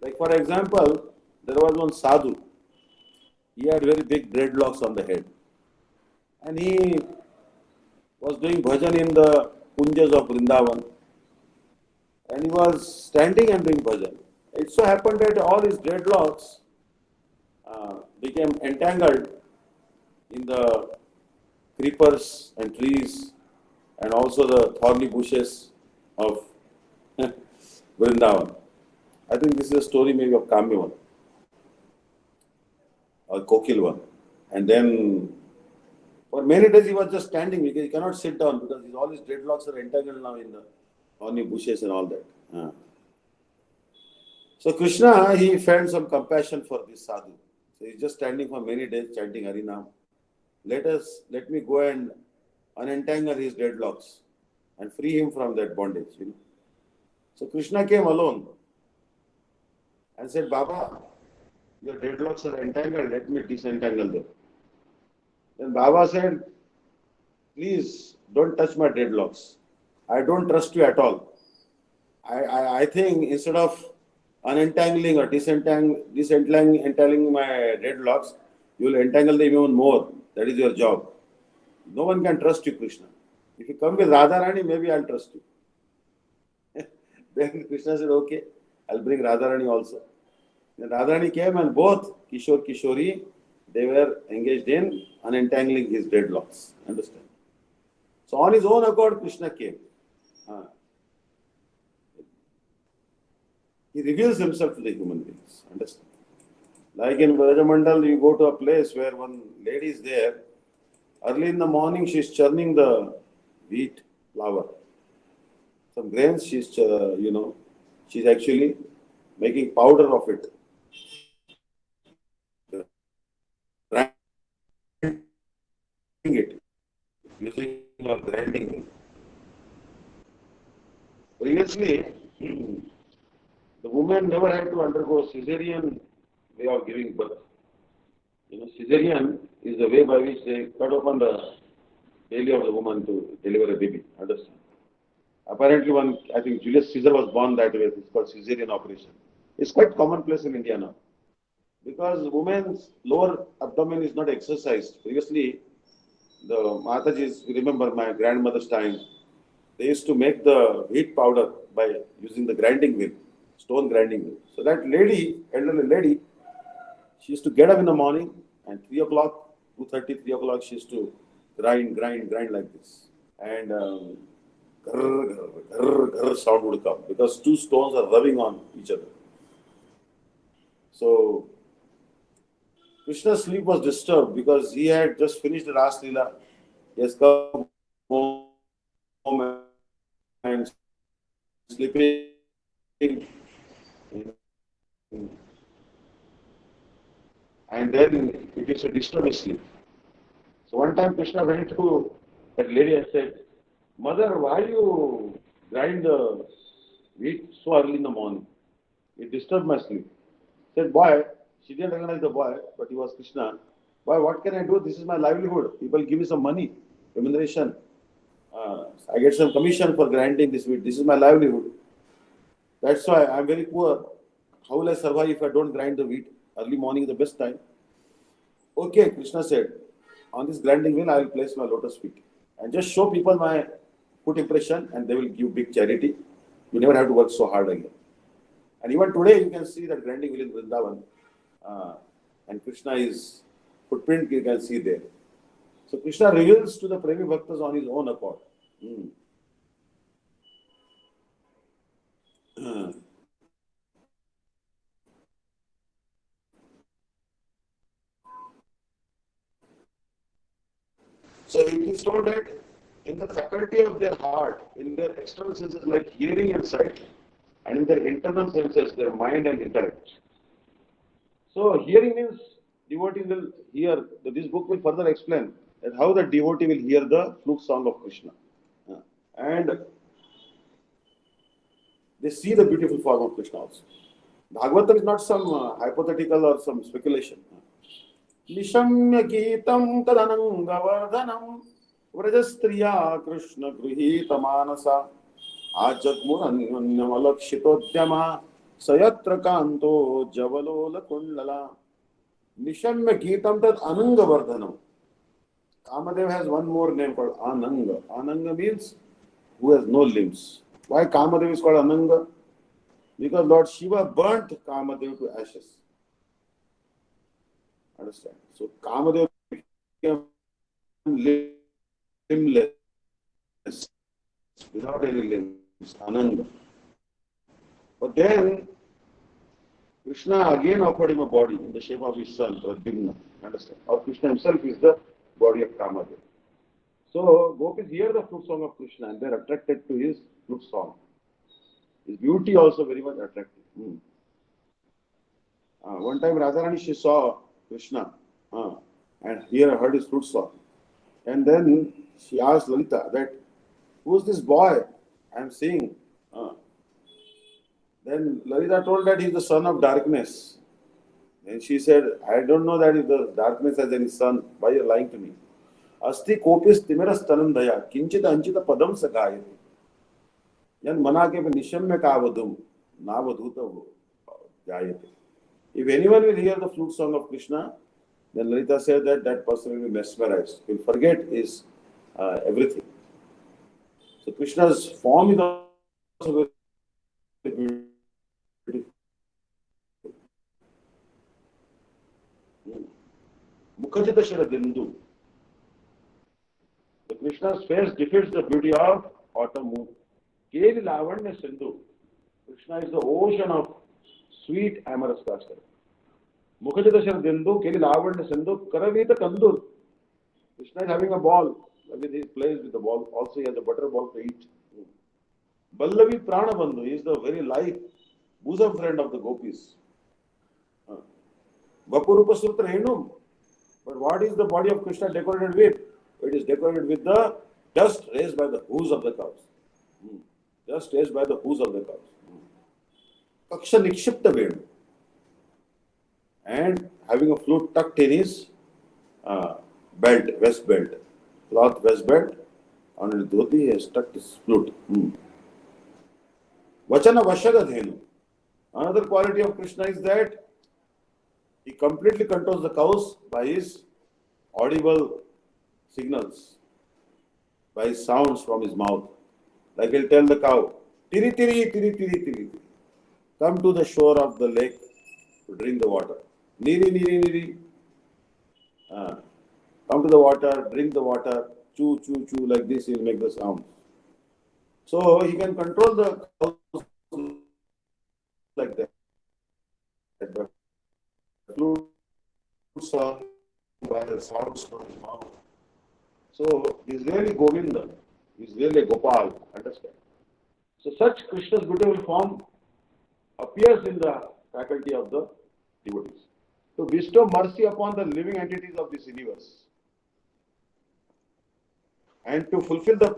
Like for example, there was one sadhu. He had very big dreadlocks on the head. And he was doing bhajan in the kunjas of Vrindavan. And he was standing and doing bhajan. It so happened that all his dreadlocks became entangled in the creepers and trees and also the thorny bushes of Vrindavan. I think this is a story maybe of Kamyavan or Kokilvan. And then for many days he was just standing because he cannot sit down because all his dreadlocks are entangled now in the thorny bushes and all that. So Krishna, he felt some compassion for this sadhu. So he's just standing for many days chanting Harinam. Let me go and unentangle his dreadlocks and free him from that bondage. So Krishna came alone and said, "Baba, your dreadlocks are entangled, let me disentangle them." Then Baba said, "Please don't touch my dreadlocks. I don't trust you at all. I think instead of unentangling or disentangling my dreadlocks, you will entangle them even more. That is your job. No one can trust you, Krishna. If you come with Radharani, maybe I'll trust you." Then Krishna said, "Okay, I'll bring Radharani also." Then Radharani came and both Kishore Kishori, they were engaged in unentangling his dreadlocks. Understand? So on his own accord, Krishna came. He reveals himself to the human beings. Understand? Like in Vrajamandal, you go to a place where one lady is there. Early in the morning, she is churning the wheat flour. Some grains, she's actually making powder of it. It using a grinding mill. Previously, the woman never had to undergo cesarean way of giving birth. Cesarean is the way by which they cut open the belly of the woman to deliver a baby. Understand? Apparently, I think Julius Caesar was born that way. It's called cesarean operation. It's quite commonplace in India now. Because women's lower abdomen is not exercised. Previously, the Matajis, remember my grandmother's time, they used to make the wheat powder by using the grinding wheel, stone grinding wheel. So that lady, elderly lady, she used to get up in the morning and 3 o'clock, 2:30, 3 o'clock, she used to grind like this. And grrr, grrr, grrr, grrr sound would come because two stones are rubbing on each other. So Krishna's sleep was disturbed because he had just finished the Ras Leela. He has come home and sleeping. And then it is a disturbed sleep. So one time Krishna went to that lady and said, Mother, why you grind the wheat so early in the morning? It disturbed my sleep. Said, boy, she didn't recognize the boy, but he was Krishna. Boy, what can I do? This is my livelihood. People give me some money, remuneration. I get some commission for grinding this wheat. This is my livelihood. That's why I'm very poor. How will I survive if I don't grind the wheat? Early morning is the best time. Okay, Krishna said, on this grinding wheel, I will place my lotus feet and just show people my good impression and they will give big charity. You never have to work so hard again. And even today, you can see that grinding wheel in Vrindavan and Krishna is footprint you can see there. So Krishna reveals to the Premi Bhaktas on his own accord. So it is told that in the faculty of their heart, in their external senses like hearing and sight, and in their internal senses, their mind and intellect. So hearing means devotee will hear. This book will further explain that how the devotee will hear the flute song of Krishna, and they see the beautiful form of Krishna also. Bhagavatam is not some hypothetical or some speculation. Nishamya Geetam Tadanangavardhanam Vrajastriya Krishna Gruhita Manasa Ajagmuranyamalakshitodyama Sayatra Kanto Javalola Kundala Nishamya Geetam Tad Anangavardhanam. Kamadev has one more name called Ananga. Ananga means who has no limbs. Why Kamadev is called Ananga? Because Lord Shiva burnt Kamadev to ashes. Understand? So Kamadev became limbless, without any limbs, Ananga. But then Krishna again offered him a body in the shape of his son, Pradyumna. Understand? Or Krishna himself is the body of Kamadev. So gopis hear the flute song of Krishna and they are attracted to his flute song. His beauty also very much attractive. One time Radharani she saw Krishna and heard his flute song. And then she asked Lalita that, who's this boy I'm seeing? Then Lalita told that he's the son of darkness. And she said, I don't know that if the darkness has any son. Why you're lying to me? Asti kopis timiras tanandaya kinchita anchita padam sagayati. Yan manake nishamya kavadum navadhuta jayate. If anyone will hear the flute song of Krishna, then Lalita said that that person will be mesmerized. He'll forget his everything. So Krishna's form is also very beautiful. Mukhajita Shara Dindu. The Krishna's face defeats the beauty of autumn moon. Keli Lavanya Sindhu. Krishna is the ocean of sweet amorous laughter. Mukhajadashar Dindu, Keli Lavanya Sindhu, Karavita Kandur. Krishna is having a ball. With his plays with the ball. Also, he has a butter ball to eat. Ballavi Pranabandhu is the very life, bosom friend of the gopis. Vapurupa Sutra Henum. But what is the body of Krishna decorated with? It is decorated with the dust raised by the hooves of the cows. Dust raised by the hooves of the cows. Kaksha Nikshipta Venu. And having a flute tucked in his belt, vest belt. Cloth vest belt. On his dhoti, he has tucked his flute. Vachana Vashagadhenu. Another quality of Krishna is that he completely controls the cows by his audible signals, by his sounds from his mouth. Like he'll tell the cow, tiri tiri, tiri tiri, tiri. Come to the shore of the lake to drink the water. Niri, niri, niri. Come to the water, drink the water, chew, chew, chew, like this, he'll make the sound. So he can control the cows like that. The flutes are by the sounds from his mouth. So he's really Govinda, he's really Gopal, understand? So such Krishna's beautiful form appears in the faculty of the devotees. To bestow mercy upon the living entities of this universe and to fulfill the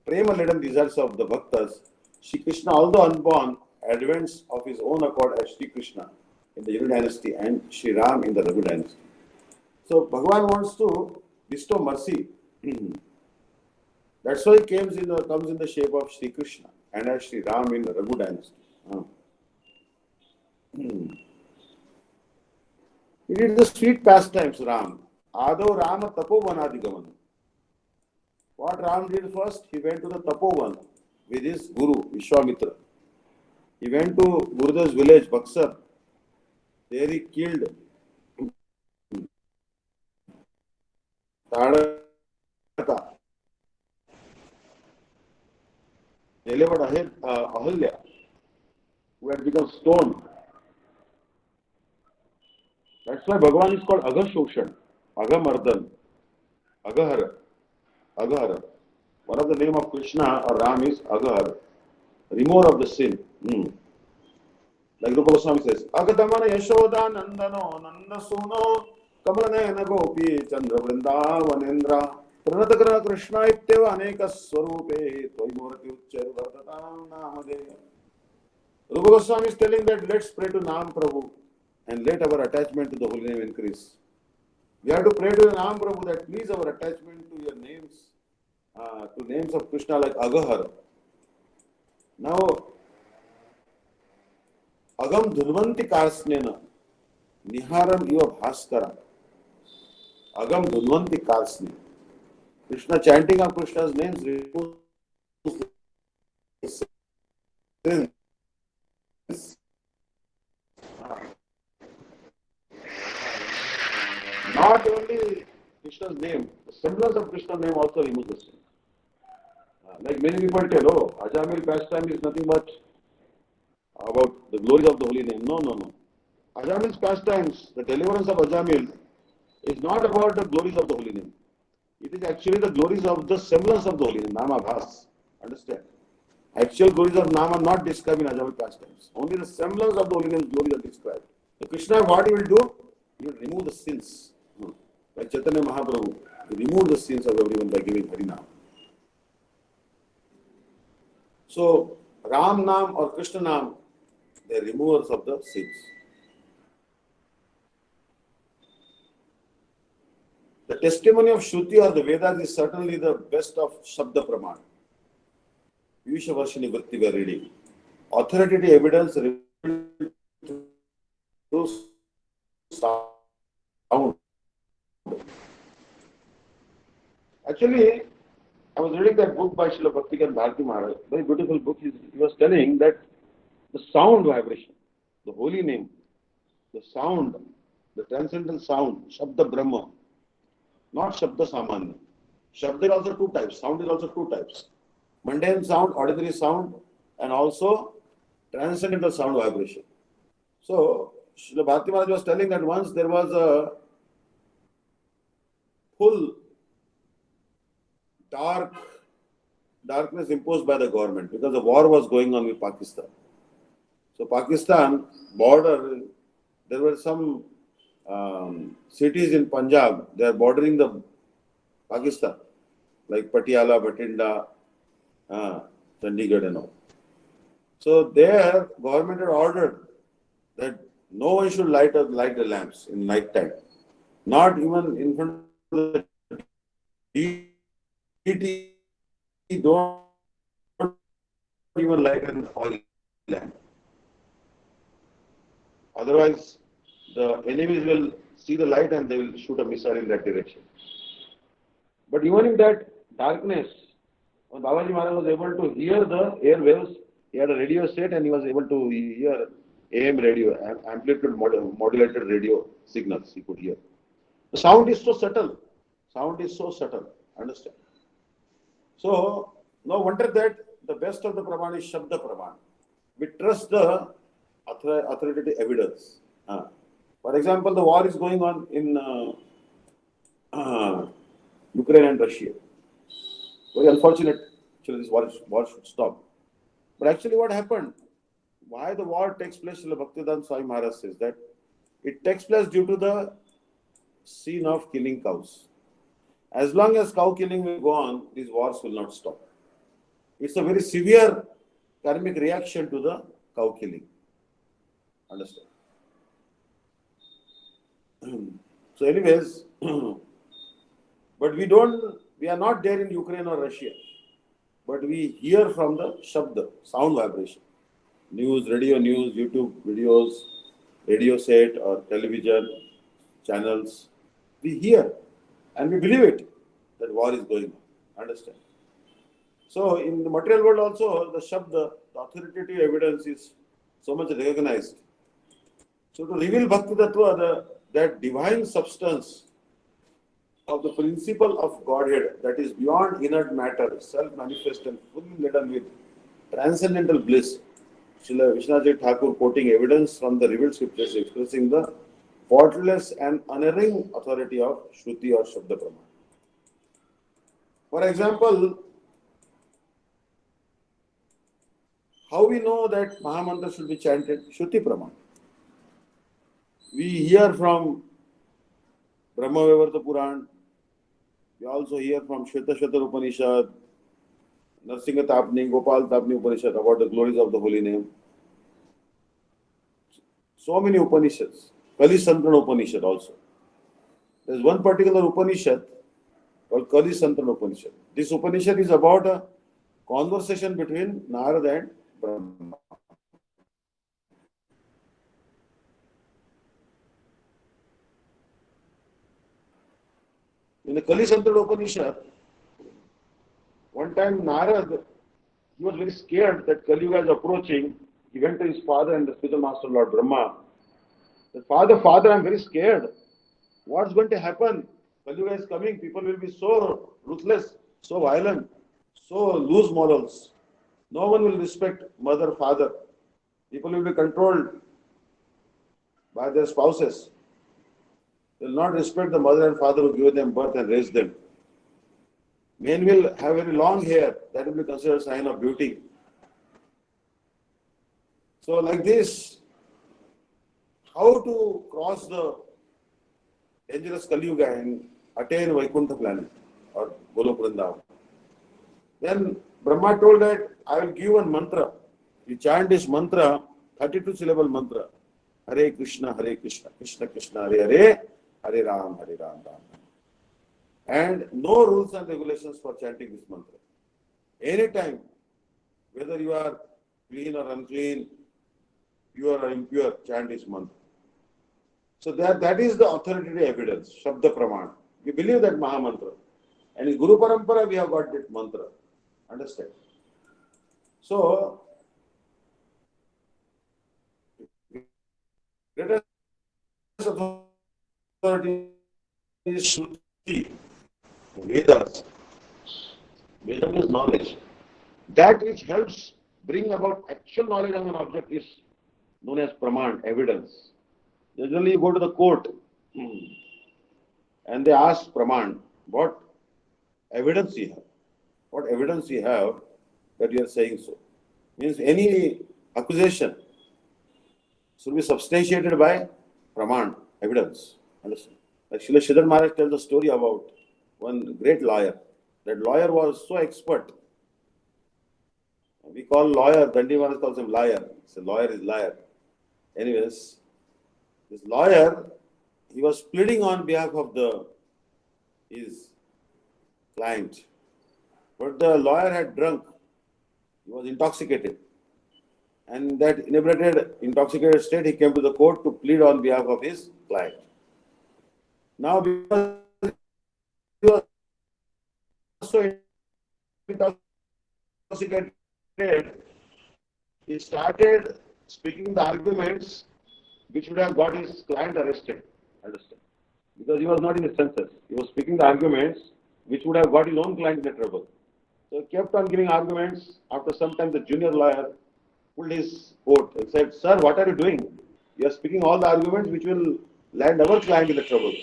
prema-laden desires of the bhaktas, Shri Krishna, although unborn, advents of his own accord as Shri Krishna in the Yadu dynasty and Shri Ram in the Raghu dynasty. So Bhagavan wants to bestow mercy. That's why he comes in the shape of Shri Krishna and as Shri Ram in the Raghu dynasty. He did the sweet pastimes, Ram. Ado Rama Tapovanadigaman. What Ram did first? He went to the Tapovan with his Guru, Vishwamitra. He went to Gurudev's village, Baksar. There he killed Tadaka, delivered Ahalya, who had become stone. That's why Bhagavan is called Aghashoshan, Aghamardan, Aghahara. Aghahara. One of the name of Krishna or Ram is Aghahara, remover of the sin. Like Rupa Goswami says, Agadamana Yashoda Nandano Nandasuno Kamalanayana Gopi Chandra Vrindavanendra Pranatagra Krishna Ityeva Aneka Swarupe Toimurati Uchcharu Vartatam Namadeya. Rupa Goswami is telling that let's pray to Nam Prabhu and let our attachment to the holy name increase. We have to pray to the Nam Prabhu that please our attachment to your names, to names of Krishna like Aghahara. Now, Agam Dhunvanti Karsnena, Niharam Iva Bhaskara. Agam Dhunvanti Karsne. Krishna chanting of Krishna's names removes sins. Not only Krishna's name, the semblance of Krishna's name also removes the sin. Like many people tell, oh, Ajamil pastime is nothing but about the glories of the holy name. No. Ajamil's pastimes, the deliverance of Ajamil, is not about the glories of the holy name. It is actually the glories of the semblance of the holy name, Nama Bhas. Understand? Actual glories of Nama are not described in Ajamil pastimes. Only the semblance of the holy name's glories are described. So Krishna, what he will do? He will remove the sins. Like Chaitanya Mahaprabhu, he removed the sins of everyone by giving Harinam. So, Ram Nam or Krishna Nam, they are removers of the sins. The testimony of Shruti or the Vedas is certainly the best of Shabda Praman. Vishavarshini Vritti we are reading. Authoritative evidence revealed through sound. Actually, I was reading that book by Srila Bhaktikan Bharati Maharaj, very beautiful book. He was telling that the sound vibration, the holy name, the sound, the transcendental sound, Shabda Brahma, not Shabda Samanya. Shabda is also two types. Sound is also two types. Mundane sound, ordinary sound, and also transcendental sound vibration. So, Srila Bhakti Maharaj was telling that once there was a full darkness imposed by the government because the war was going on with Pakistan. So Pakistan border, there were some cities in Punjab, they are bordering the Pakistan, like Patiala, Batinda, Chandigarh and all. So there, government had ordered that no one should light the lamps in night time, not even in front of the deity. Don't even light an oil lamp. Otherwise, the enemies will see the light and they will shoot a missile in that direction. But even in that darkness, Babaji Maharaj was able to hear the air waves. He had a radio set and he was able to hear AM radio, amplitude modulated radio signals he could hear. The sound is so subtle. Sound is so subtle. Understand? So, no wonder that the best of the Praman is Shabda Praman. We trust the authoritative evidence. For example, the war is going on in Ukraine and Russia. Very unfortunate. Actually, this war should stop. But actually, what happened? Why the war takes place? Srila Bhaktivedanta Swami Maharaj says that it takes place due to the sin of killing cows. As long as cow killing will go on, these wars will not stop. It's a very severe karmic reaction to the cow killing. Understand? So, anyways, but we are not there in Ukraine or Russia, but we hear from the Shabda, sound vibration. News, YouTube videos, radio set or television channels. We hear and we believe it that war is going on. Understand? So, in the material world also, the Shabda, the authoritative evidence is so much recognized. So, to reveal Bhakti Tattva, that divine substance of the principle of Godhead that is beyond inert matter, self-manifest and fully laden with transcendental bliss, Srila Vishwanath Thakur quoting evidence from the revealed scriptures expressing the faultless and unerring authority of Shruti or Shabda Praman. For example, how we know that Mahamantra should be chanted? Shruti Praman. We hear from Brahma Vaivarta Puran, we also hear from Shveta Upanishad, Narsingha Tapni, Gopal Tapni Upanishad about the glories of the holy name. So many Upanishads. Kali Santrana Upanishad also. There is one particular Upanishad called Kali Santrana Upanishad. This Upanishad is about a conversation between Narada and Brahma. In the Kali Santrana Upanishad, one time Narada, he was very scared that Kali Yuga is approaching. He went to his father and the spiritual master Lord Brahma. The father, I'm very scared. What's going to happen? Kali Yuga is coming. People will be so ruthless, so violent, so loose morals. No one will respect mother, father. People will be controlled by their spouses. They will not respect the mother and father who gave them birth and raised them. Men will have very long hair. That will be considered a sign of beauty. So like this, how to cross the dangerous Kali Yuga and attain Vaikuntha planet or Golok Vrindavan? Then Brahma told that I will give one mantra. You chant this mantra, 32 syllable mantra. Hare Krishna, Krishna Krishna, Hare Hare, Hare Ram, Ram Ram. And no rules and regulations for chanting this mantra. Anytime, whether you are clean or unclean, pure or impure, chant this mantra. So that is the authoritative evidence, Shabda Praman. We believe that Mahamantra. And in Guru Parampara, we have got that mantra. Understand? So, greatest authority is Shruti, Vedas. Wisdom is knowledge. That which helps bring about actual knowledge of an object is known as praman, evidence. Generally, you go to the court and they ask praman, what evidence you have? What evidence you have that you are saying so? Means any accusation should be substantiated by praman, evidence. Understand? Like Srila Sridhar Maharaj tells a story about one great lawyer. That lawyer was so expert. We call lawyer, Dandi Maharaj calls him liar. So lawyer is liar. Anyways, this lawyer, he was pleading on behalf of his client. But the lawyer had drunk. He was intoxicated. And in that inebriated, intoxicated state, he came to the court to plead on behalf of his client. Now, because he was so intoxicated, he started speaking the arguments which would have got his client arrested. Understand? Because he was not in his senses. He was speaking the arguments which would have got his own client into trouble. So he kept on giving arguments. After some time, the junior lawyer pulled his coat and said, Sir, what are you doing? You are speaking all the arguments which will land our client in the trouble.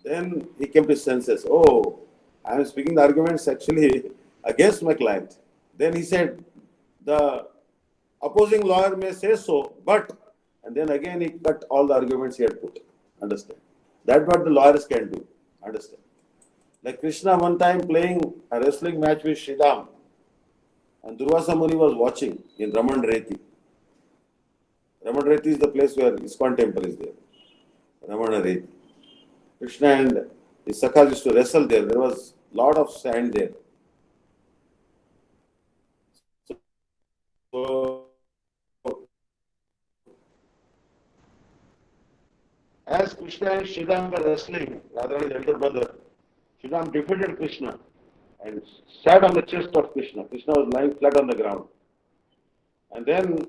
Then he came to his senses. Oh, I am speaking the arguments actually against my client. Then he said, the opposing lawyer may say so, but, and then again he cut all the arguments he had put. Understand? That's what the lawyers can do. Understand? Like Krishna one time playing a wrestling match with Sridham, and Durvasa Muni was watching in Raman Reti. Raman Reti is the place where ISKCON temple is there. Raman Reti. Krishna and his Sakhas used to wrestle there. There was a lot of sand there. So, as Krishna and Sridham were wrestling, Radharani's elder brother, Sridham defeated Krishna and sat on the chest of Krishna. Krishna was lying flat on the ground. And then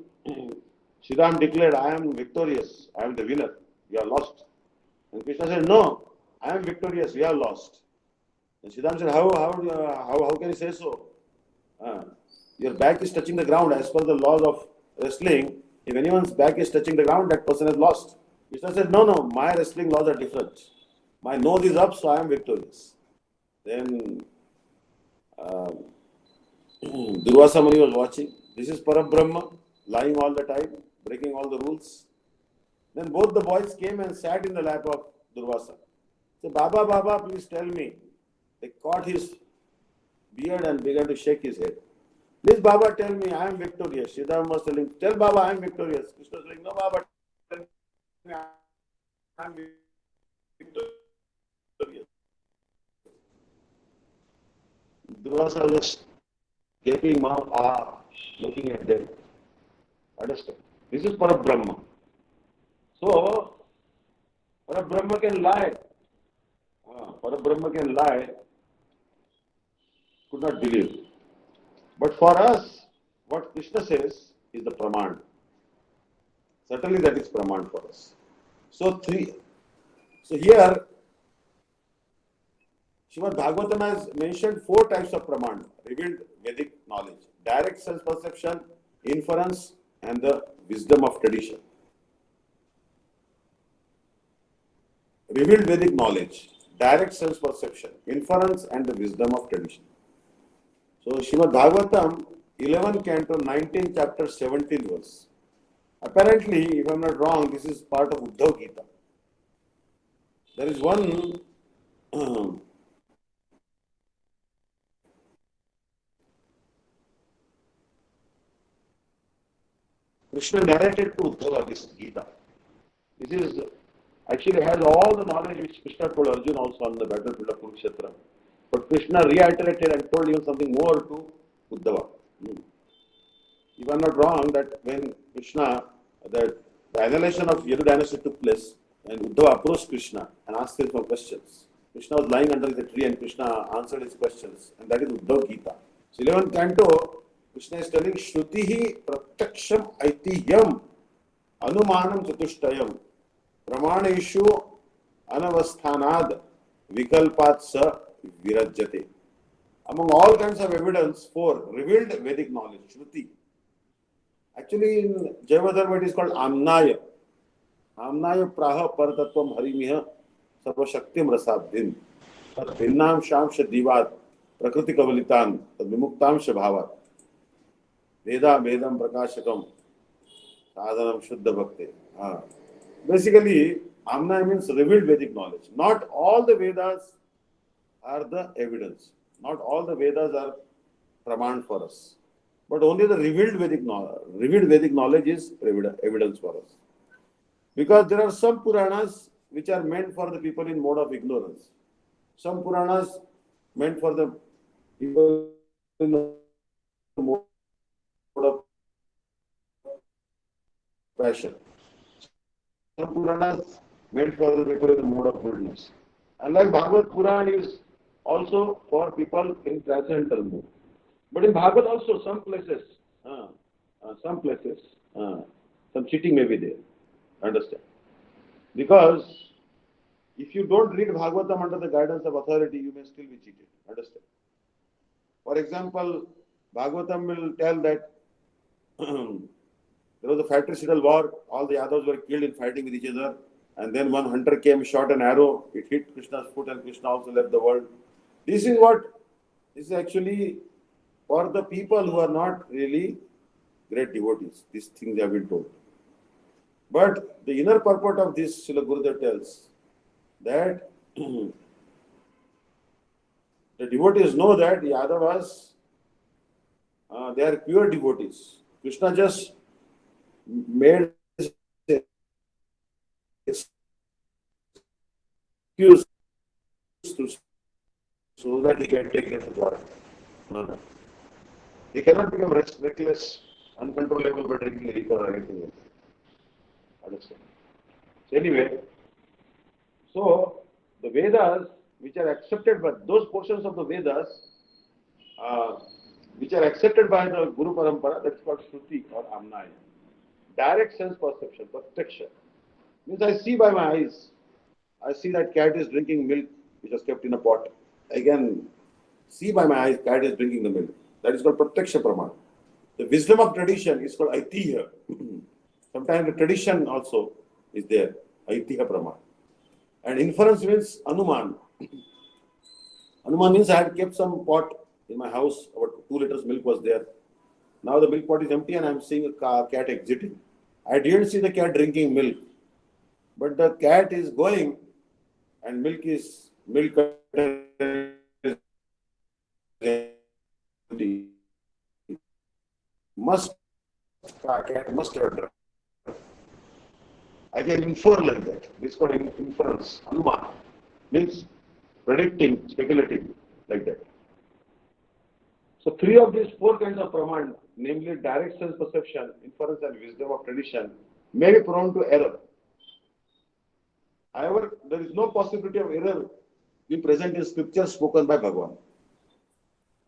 Sridham declared, I am victorious. I am the winner. You are lost. And Krishna said, no, I am victorious. You are lost. And Sridham said, how can you say so? Your back is touching the ground. As per the laws of wrestling, if anyone's back is touching the ground, that person has lost. Krishna said, no, my wrestling laws are different. My nose is up, so I am victorious. Then Durvasa Muni was watching. This is Parabrahma, lying all the time, breaking all the rules. Then both the boys came and sat in the lap of Durvasa. Said, Baba, please tell me. They caught his beard and began to shake his head. Please, Baba, tell me, I am victorious. Sridham was telling, tell Baba, I am victorious. Krishna was saying, no, Baba, tell me, I am victorious. Durvasa was gaping mouth, looking at them. Understand? This is Parabrahma. So, Parabrahma can lie. Parabrahma can lie, could not believe. But for us, what Krishna says is the Praman. Certainly that is Praman for us. So here, Srimad Bhagavatam has mentioned 4 types of Praman, revealed Vedic knowledge. Direct sense perception, inference, and the wisdom of tradition. Revealed Vedic knowledge, direct sense perception, inference, and the wisdom of tradition. So, Srimad Bhagavatam, 11 canto, 19 chapter, 17 verse. Apparently, if I am not wrong, this is part of Uddhav Gita. There is one Krishna narrated to Uddhava this Gita. This is actually has all the knowledge which Krishna told Arjuna also on the battlefield of Kurukshetra. But Krishna reiterated and told even something more to Uddhava. If I am not wrong, that when Krishna, the annihilation of Yadu dynasty took place, and Uddhava approached Krishna and asked him some questions. Krishna was lying under the tree and Krishna answered his questions, and that is Uddhav Gita. So 11th canto, Krishna is telling Shrutihi Pratyaksham Aitihyam Anumanam Chatushtayam Pramaneshu Anavasthanad Vikalpat Sa Virajyate. Among all kinds of evidence for revealed Vedic knowledge, Shruti. Actually, in Jaiva Dharma, it is called Amnaya. Amnaya praha paratattvam harimiha sarvashaktim rasabdhin. Tad bhinnam shamsha divat prakriti kavalitan tad vimuktam shabhavat. Veda vedam prakashakam sadhanam shuddha bhakti. Basically, Amnaya means revealed Vedic knowledge. Not all the Vedas are the evidence. Not all the Vedas are praman for us. But only the revealed Vedic knowledge is evidence for us. Because there are some Puranas which are meant for the people in mode of ignorance. Some Puranas meant for the people in the mode of passion. Some Puranas meant for the people in the mode of goodness. Unlike Bhagavad Puran is also for people in transcendental mood. But in Bhagavad also some places, some cheating may be there. Understand? Because if you don't read Bhagavatam under the guidance of authority, you may still be cheated. Understand? For example, Bhagavatam will tell that there was a fratricidal war, all the Yadavas were killed in fighting with each other, and then one hunter came, shot an arrow, it hit Krishna's foot, and Krishna also left the world. This is actually for the people who are not really great devotees. These things have been told. But the inner purport of this, Srila Gurudev tells that the devotees know that the Yadavas, they are pure devotees. Krishna just made excuse so that he can take it to God. No. He cannot become reckless, uncontrollable by drinking liquor or anything else. Understand? So anyway, so the Vedas, which are accepted by those portions of the Vedas, which are accepted by the Guru Parampara, that's called Shruti or Amnaya. Direct sense perception, prataksha. Means I see by my eyes. I see that cat is drinking milk which was kept in a pot. I can see by my eyes cat is drinking the milk. That is called prataksha praman. The wisdom of tradition is called aitiha. Sometimes the tradition also is there, aitiha praman. And inference means anuman. Anuman means I had kept some pot in my house, about 2 liters milk was there. Now the milk pot is empty and I am seeing a cat exiting. I didn't see the cat drinking milk, but the cat is going and milk is empty. Cat must have drunk. I can infer like that. This is called inference. Anuman means predicting, speculating, like that. So 3 of these 4 kinds of praman, namely direct sense perception, inference and wisdom of tradition, may be prone to error. However, there is no possibility of error being present in scriptures spoken by Bhagavan.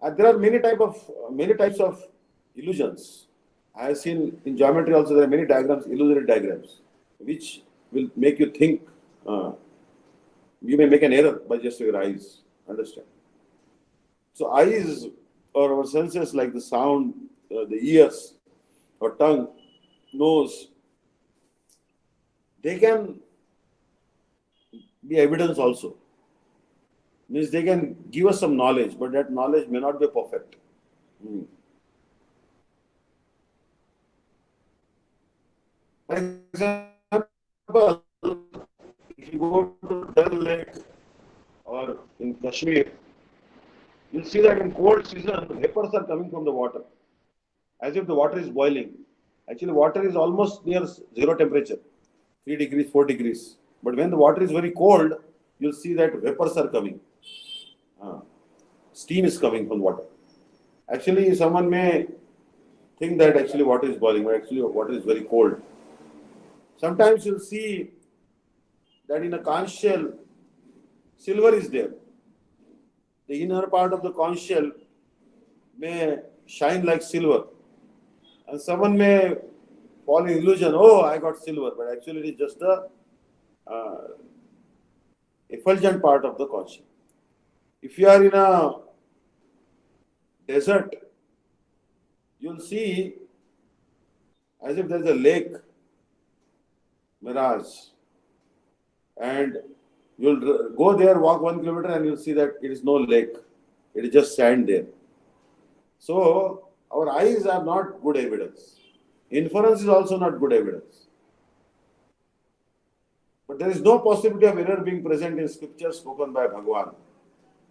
And there are many types of illusions. I have seen in geometry also there are many diagrams, illusory diagrams, which will make you think. You may make an error by just your eyes. Understand? So eyes or our senses like the sound, the ears, or tongue, nose, they can be evidence also. Means they can give us some knowledge, but that knowledge may not be perfect. For example, if you go to Dal Lake or in Kashmir, you'll see that in cold season, vapors are coming from the water, as if the water is boiling. Actually, water is almost near zero temperature, 3 degrees, 4 degrees. But when the water is very cold, you'll see that vapors are coming. Steam is coming from water. Actually, someone may think that actually water is boiling, but actually water is very cold. Sometimes you'll see that in a conch shell, silver is there. The inner part of the conch shell may shine like silver. And someone may fall in illusion, oh, I got silver, but actually it is just the effulgent part of the conch shell. If you are in a desert, you'll see as if there's a lake mirage, and you'll go there, walk 1 kilometer, and you'll see that it is no lake, it is just sand there. So our eyes are not good evidence. Inference is also not good evidence. But there is no possibility of error being present in scripture spoken by Bhagavan.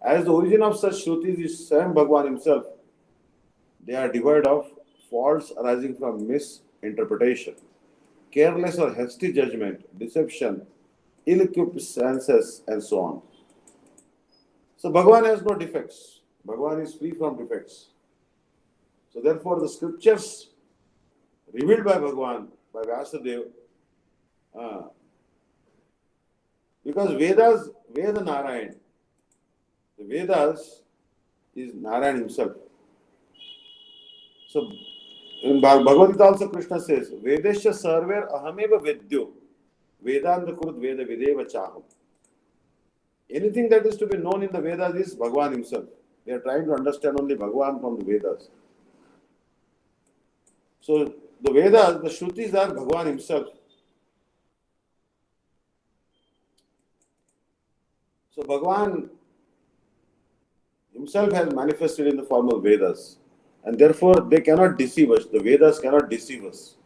As the origin of such Shrutis is Swayam Bhagavan himself, they are devoid of faults arising from misinterpretation, careless or hasty judgment, deception, ill-equipped senses, and so on. So Bhagavan has no defects. Bhagavan is free from defects. So therefore the scriptures revealed by Bhagavan, by Vyasadeva, because Vedas, Veda Narayan, the Vedas is Narayan himself. So in Bhagavad Gita also Krishna says, Vedesya sarver ahameva vedyo, Vedanta kurut veda videva chaham. Anything that is to be known in the Vedas is Bhagavan himself. They are trying to understand only Bhagavan from the Vedas. So the Vedas, the Shrutis are Bhagavan himself. So Bhagavan himself has manifested in the form of Vedas, and therefore they cannot deceive us. The Vedas cannot deceive us.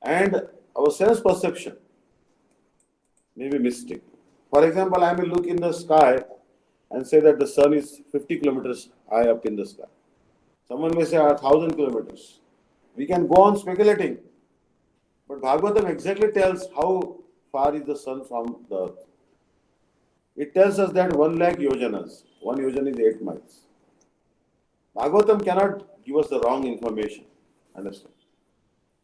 And our sense perception may be mistaken. For example, I may look in the sky and say that the sun is 50 kilometers high up in the sky. Someone may say 1,000 kilometers. We can go on speculating, but Bhagavatam exactly tells how far is the sun from the earth. It tells us that 1 lakh yojanas. 1 yojana is 8 miles. Bhagavatam cannot give us the wrong information. Understand?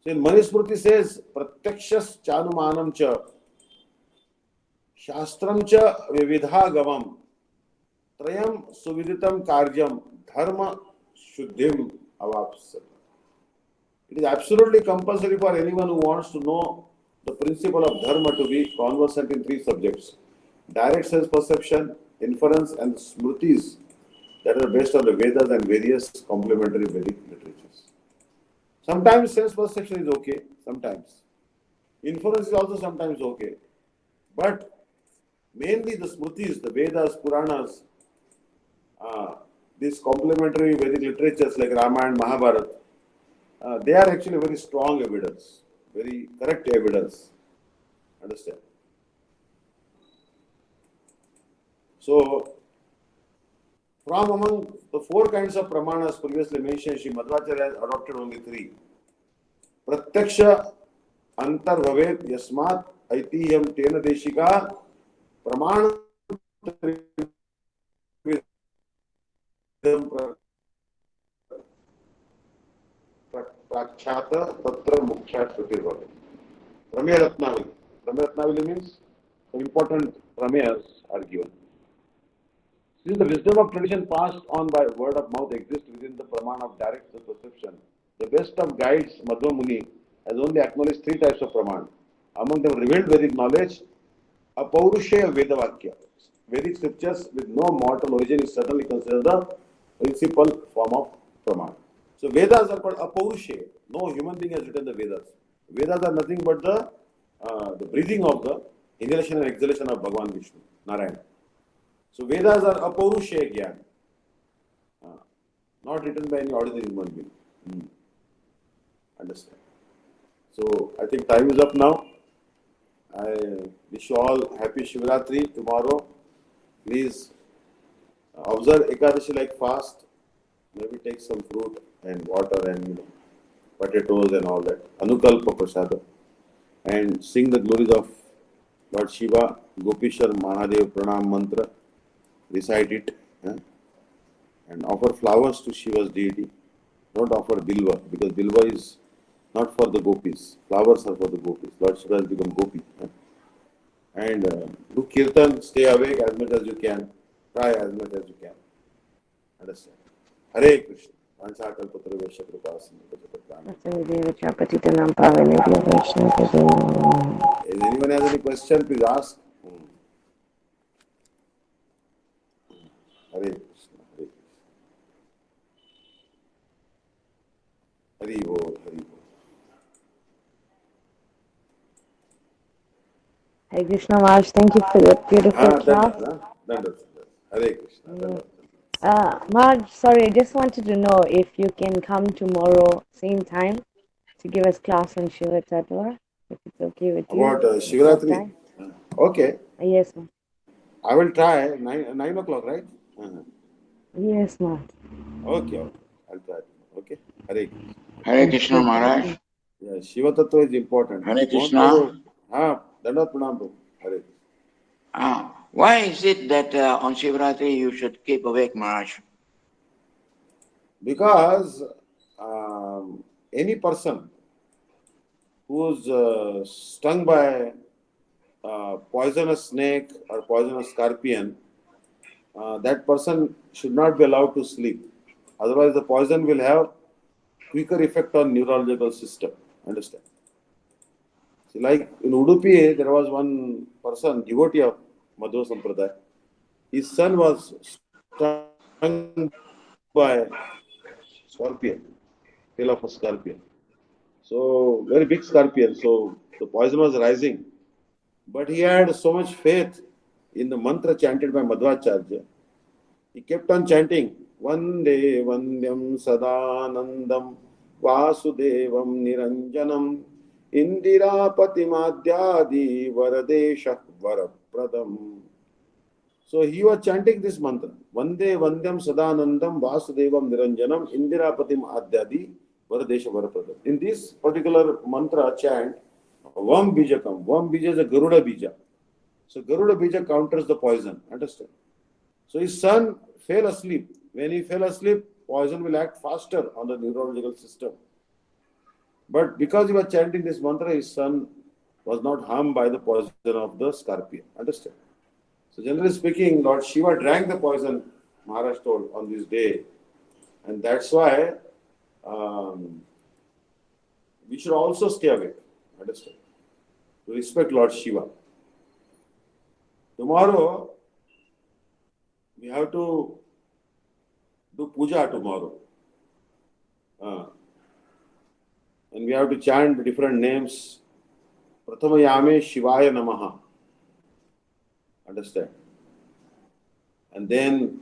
So in Manusmriti says, Pratyakshas chanumanam cha, Shastram cha vividhagavam, Trayam suviditam karyam, Dharma shuddhim avapsat. It is absolutely compulsory for anyone who wants to know the principle of Dharma to be conversant in 3 subjects: direct sense perception, inference, and the smritis that are based on the Vedas and various complementary Vedic literatures. Sometimes sense perception is okay, sometimes. Inference is also sometimes okay. But mainly the smritis, the Vedas, Puranas, these complementary Vedic literatures like Ramayana, Mahabharata, they are actually very strong evidence, very correct evidence. Understand? So, from among the 4 kinds of pramanas previously mentioned, Sri Madhvacharya has adopted only 3. Pratyaksha antar bhavet yasmat aitiham tena deshika pramana prakshata tatra mukhya shrutir bhavet. Prameya Ratnavali. Prameya Ratnavali means some important prameyas are given. Since the wisdom of tradition passed on by word of mouth exists within the Praman of direct perception, the best of guides, Madhva Muni, has only acknowledged 3 types of Praman. Among them, revealed Vedic knowledge, a Paurushaya Vedavakya. Vedic scriptures with no mortal origin is certainly considered the principal form of Praman. So Vedas are called Apaurushaya. No human being has written the Vedas. Vedas are nothing but the breathing of the inhalation and exhalation of Bhagavan Vishnu, Narayana. So Vedas are Apaurushaya Gyan, not written by any ordinary human being. Understand? So I think time is up now. I wish you all happy Shivratri tomorrow. Please observe Ekadashi like fast. Maybe take some fruit and water and potatoes and all that. Anukalpa Prasada. And sing the glories of Lord Shiva, Gopishar Mahadev Pranam Mantra. Recite it, and offer flowers to Shiva's deity. Don't offer bilva, because bilva is not for the gopis. Flowers are for the gopis. Lord Shiva has become gopi. And do kirtan, stay awake as much as you can. Try as much as you can. Understand? Hare Krishna. Vanchakalpatra If anyone has any question, please ask. Hare Krishna. Hare Krishna. Hari Bol, Hari Bol. Hare Krishna Maharaj, thank you for that beautiful class. Dandat. Hare Krishna, Dandat. Maharaj, sorry, I just wanted to know if you can come tomorrow, same time, to give us class on Shiva Tattva, if it's okay with you. About at that Shivaratri? time. Okay. Yes, ma'am. I will try 9 o'clock, right? Uh-huh. Yes, ma'am. Okay. I'll try. Okay. Hare Krishna. Hare Krishna Maharaj. Yeah, Shiva Tattva is important. Hare Mohan Krishna. Prabhu. Dandat Pranam Prabhu. Hare. Why is it that on Shivaratri you should keep awake, Maharaj? Because any person who's stung by poisonous snake or poisonous scorpion, that person should not be allowed to sleep. Otherwise, the poison will have quicker effect on neurological system. Understand? See, like in Udupi, there was one person, devotee of Madhva Sampradaya. His son was stung by scorpion, tail of a scorpion. So, very big scorpion. So, the poison was rising. But he had so much faith in the mantra chanted by Madhvacharya. He kept on chanting, Vande Vandyam Sadanandam Vasudevam Niranjanam Indirapatim Madhyadi Varadesha Varapradam. So he was chanting this mantra, Vande Vandyam Sadanandam Vasudevam Niranjanam Indirapatim Adhyadi Varadesha Varapradam. In this particular mantra chant, Vam Bija come. Vam Bija is a Garuda Bija. So Garuda Bija counters the poison. Understand? So his son fell asleep. When he fell asleep, poison will act faster on the neurological system. But because he was chanting this mantra, his son was not harmed by the poison of the scorpion. Understand? So generally speaking, Lord Shiva drank the poison, Maharaj told, on this day. And that's why we should also stay awake. Understand? To respect Lord Shiva. Tomorrow, we have to do puja tomorrow. And we have to chant different names. Prathamayame Shivaya Namaha. Understand? And then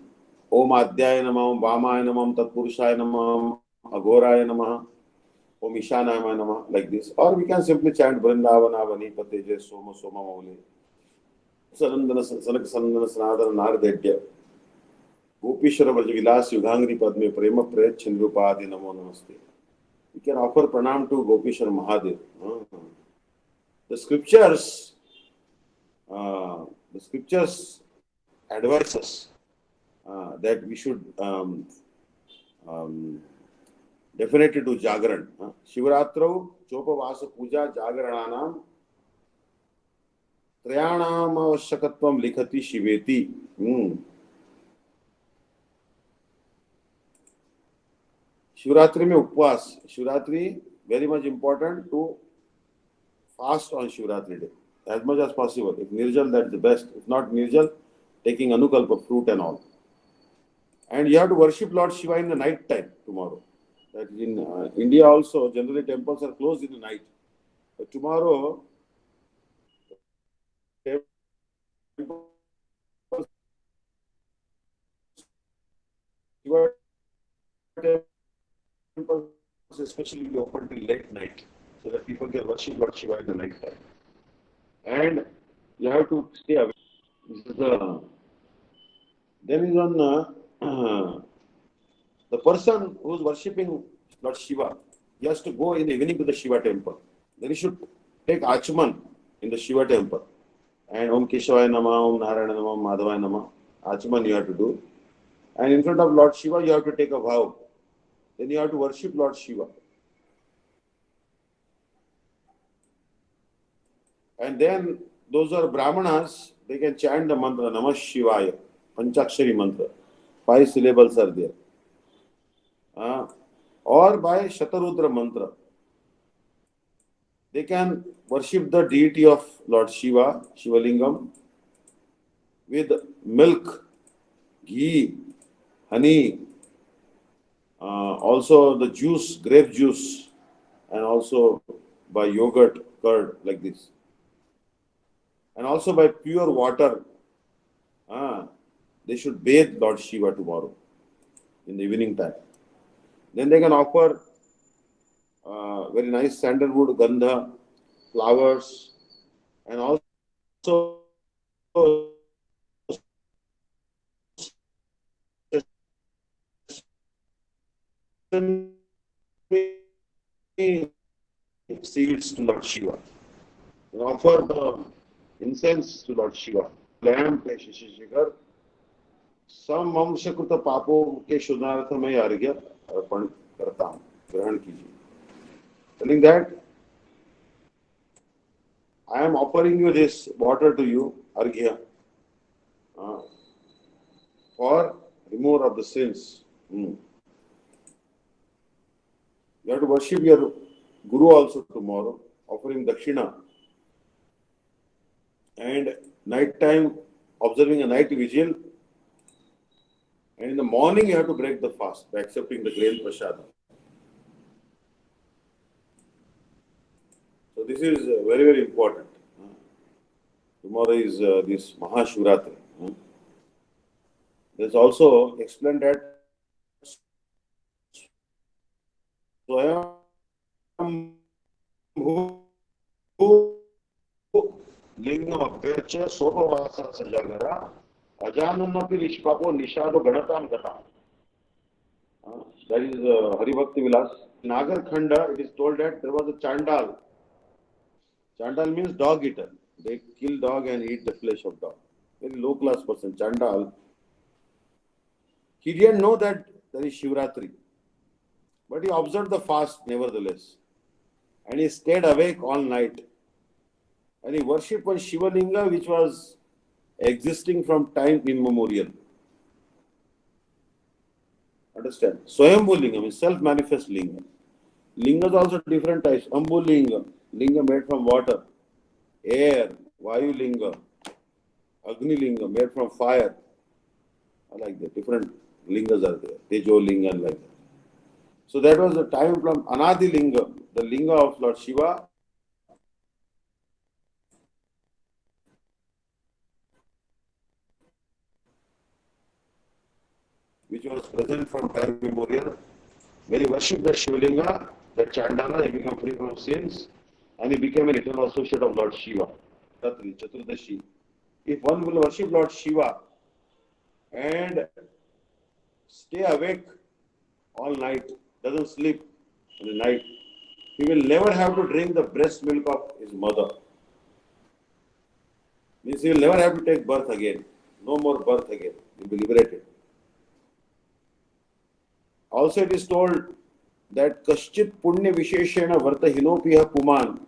Om Adhyaya Namam, Vamaya Namam, Tatpurushaya Namam, Aghoraya Namaha, Om Ishanaya Namaha, like this. Or we can simply chant Vrindavana Vani Pateje Soma Soma Mauli. Sanandana Sanak Sanandana Sanadana Nardedya. Gopishwara Vraj Vilas Yugangri Padme Prema Prayat Chandrupadi Namo Namaste. We can offer pranam to Gopishwara Mahadev. The scriptures advise us that we should definitely do Jagaran. Shivaratrau, Chopavasa Puja, Jagarananam, Trayanam Avashakatvam Likhati Shiveti. Shivratri में उपवास. Shivratri very much important to fast on Shivratri day as much as possible. If Nirjal, that's the best. If not Nirjal, taking Anukalpa fruit and all. And you have to worship Lord Shiva in the night time tomorrow. That is in India also, generally temples are closed in the night. But tomorrow, Shiva temples especially be open till late night so that people can worship Lord Shiva in the night time. And you have to stay away. This is then is on the person who is worshipping Lord Shiva, he has to go in the evening to the Shiva temple. Then he should take Achman in the Shiva temple. And Om Keshavaya Namah, Om Narayana Namah, Madhavaya Namah. Achman you have to do. And in front of Lord Shiva, you have to take a vow. Then you have to worship Lord Shiva. And then those who are Brahmanas, they can chant the mantra Namah Shivaya, Panchakshari mantra. 5 syllables are there. Or by Shatarudra mantra. They can worship the deity of Lord Shiva, Shivalingam, with milk, ghee, honey, Also the juice, grape juice, and also by yogurt, curd, like this. And also by pure water, they should bathe Lord Shiva tomorrow in the evening time. Then they can offer very nice sandalwood, gandha, flowers, and also seeds to Lord Shiva. And offer the incense to Lord Shiva. Lamp Shikhar. समवंशकृत पापों के शुद्धार्थ में अर्घ्य अर्पण करता हूं, ग्रहण कीजिए. Telling that I am offering you this water to you, arghya, for removal of the sins. You have to worship your Guru also tomorrow, offering dakshina, and night time observing a night vigil. And in the morning, you have to break the fast by accepting the grain prasada. So this is very, very important. Tomorrow is this Mahashivratri. There's also explained that Swayam Lingam Apecha Sopavasa Sajagara Ajananapi Nishpapo Nishado Ganatam Gatam. That is Haribhakti Vilas. In Nagar Khanda, it is told that there was a Chandal. Chandal means dog eater. They kill dog and eat the flesh of dog. Very low class person, Chandal. He didn't know that there is Shivratri. But he observed the fast nevertheless. And he stayed awake all night. And he worshipped one Shivalinga which was existing from time immemorial. Understand? Swayambhu Linga means self-manifest Linga. Lingas also different types. Ambhu Linga, Linga made from water. Air, Vayu Linga. Agni Linga made from fire. I like that. Different lingas are there. Tejo Linga and like that. So that was the time from Anadi Linga, the Linga of Lord Shiva. Which was present from time immemorial. When he worshipped the Shivalinga, the Chandala, he became free from sins and he became an eternal associate of Lord Shiva. Tatri, Chaturdashi. If one will worship Lord Shiva and stay awake all night, doesn't sleep in the night, he will never have to drink the breast milk of his mother. Means he will never have to take birth again. No more birth again. He will be liberated. Also it is told that Kaschit Punya Visheshena Varta Hinopiha Puman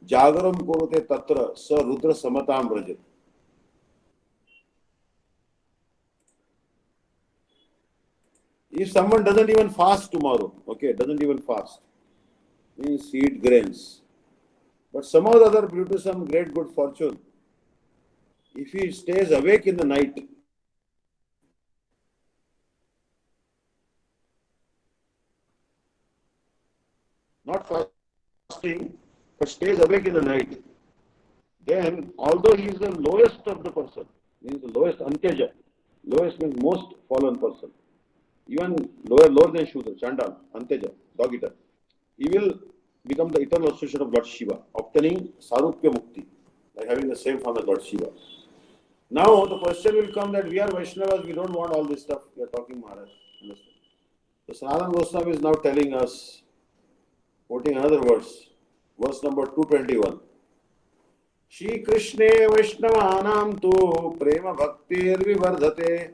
Jagaram Kurote Tatra Sa Rudra Samatam Vrajat. If someone doesn't even fast tomorrow, okay, doesn't even fast, means eat grains, but somehow or other due to some great good fortune, if he stays awake in the night, not fasting, but stays awake in the night, then although he is the lowest of the person, means the lowest Antyaja, lowest means most fallen person, even lower than Shudra, Chandal, Antyaja, dog eater, he will become the eternal associate of Lord Shiva, obtaining Sarupya Mukti, like having the same form as Lord Shiva. Now the question will come that we are Vaishnavas, we don't want all this stuff, we are talking Maharaj. Understand? So Sanatana Goswami is now telling us, quoting another verse number 221. Shri Krishne Vaishnavanam tu prema bhaktir vivardhate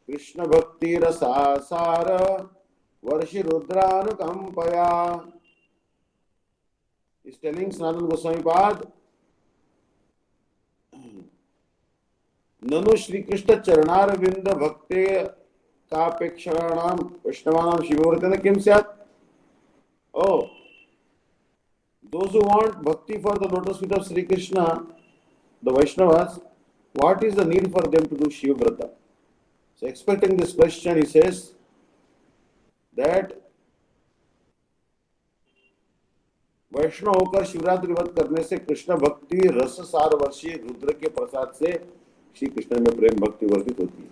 Krishna bhakti rasa sara varshi rudranukampaya. Is telling Sanatana Goswami Pad, ननु श्री कृष्ण चरणारविंद भक्ते कापेक्षाणाम वैष्णवानाम शिववर्तन किम स्यात्. Oh, those who want bhakti for the lotus feet of Sri Krishna, the Vaishnavas, what is the need for them to do Shiva Vrata? So expecting this question, he says, that वैष्णव होकर शिवरात्रि व्रत करने से कृष्ण भक्ति रस सार वर्षीय रुद्र के प्रसाद से श्री कृष्ण में प्रेम भक्ति वर्धित होती है.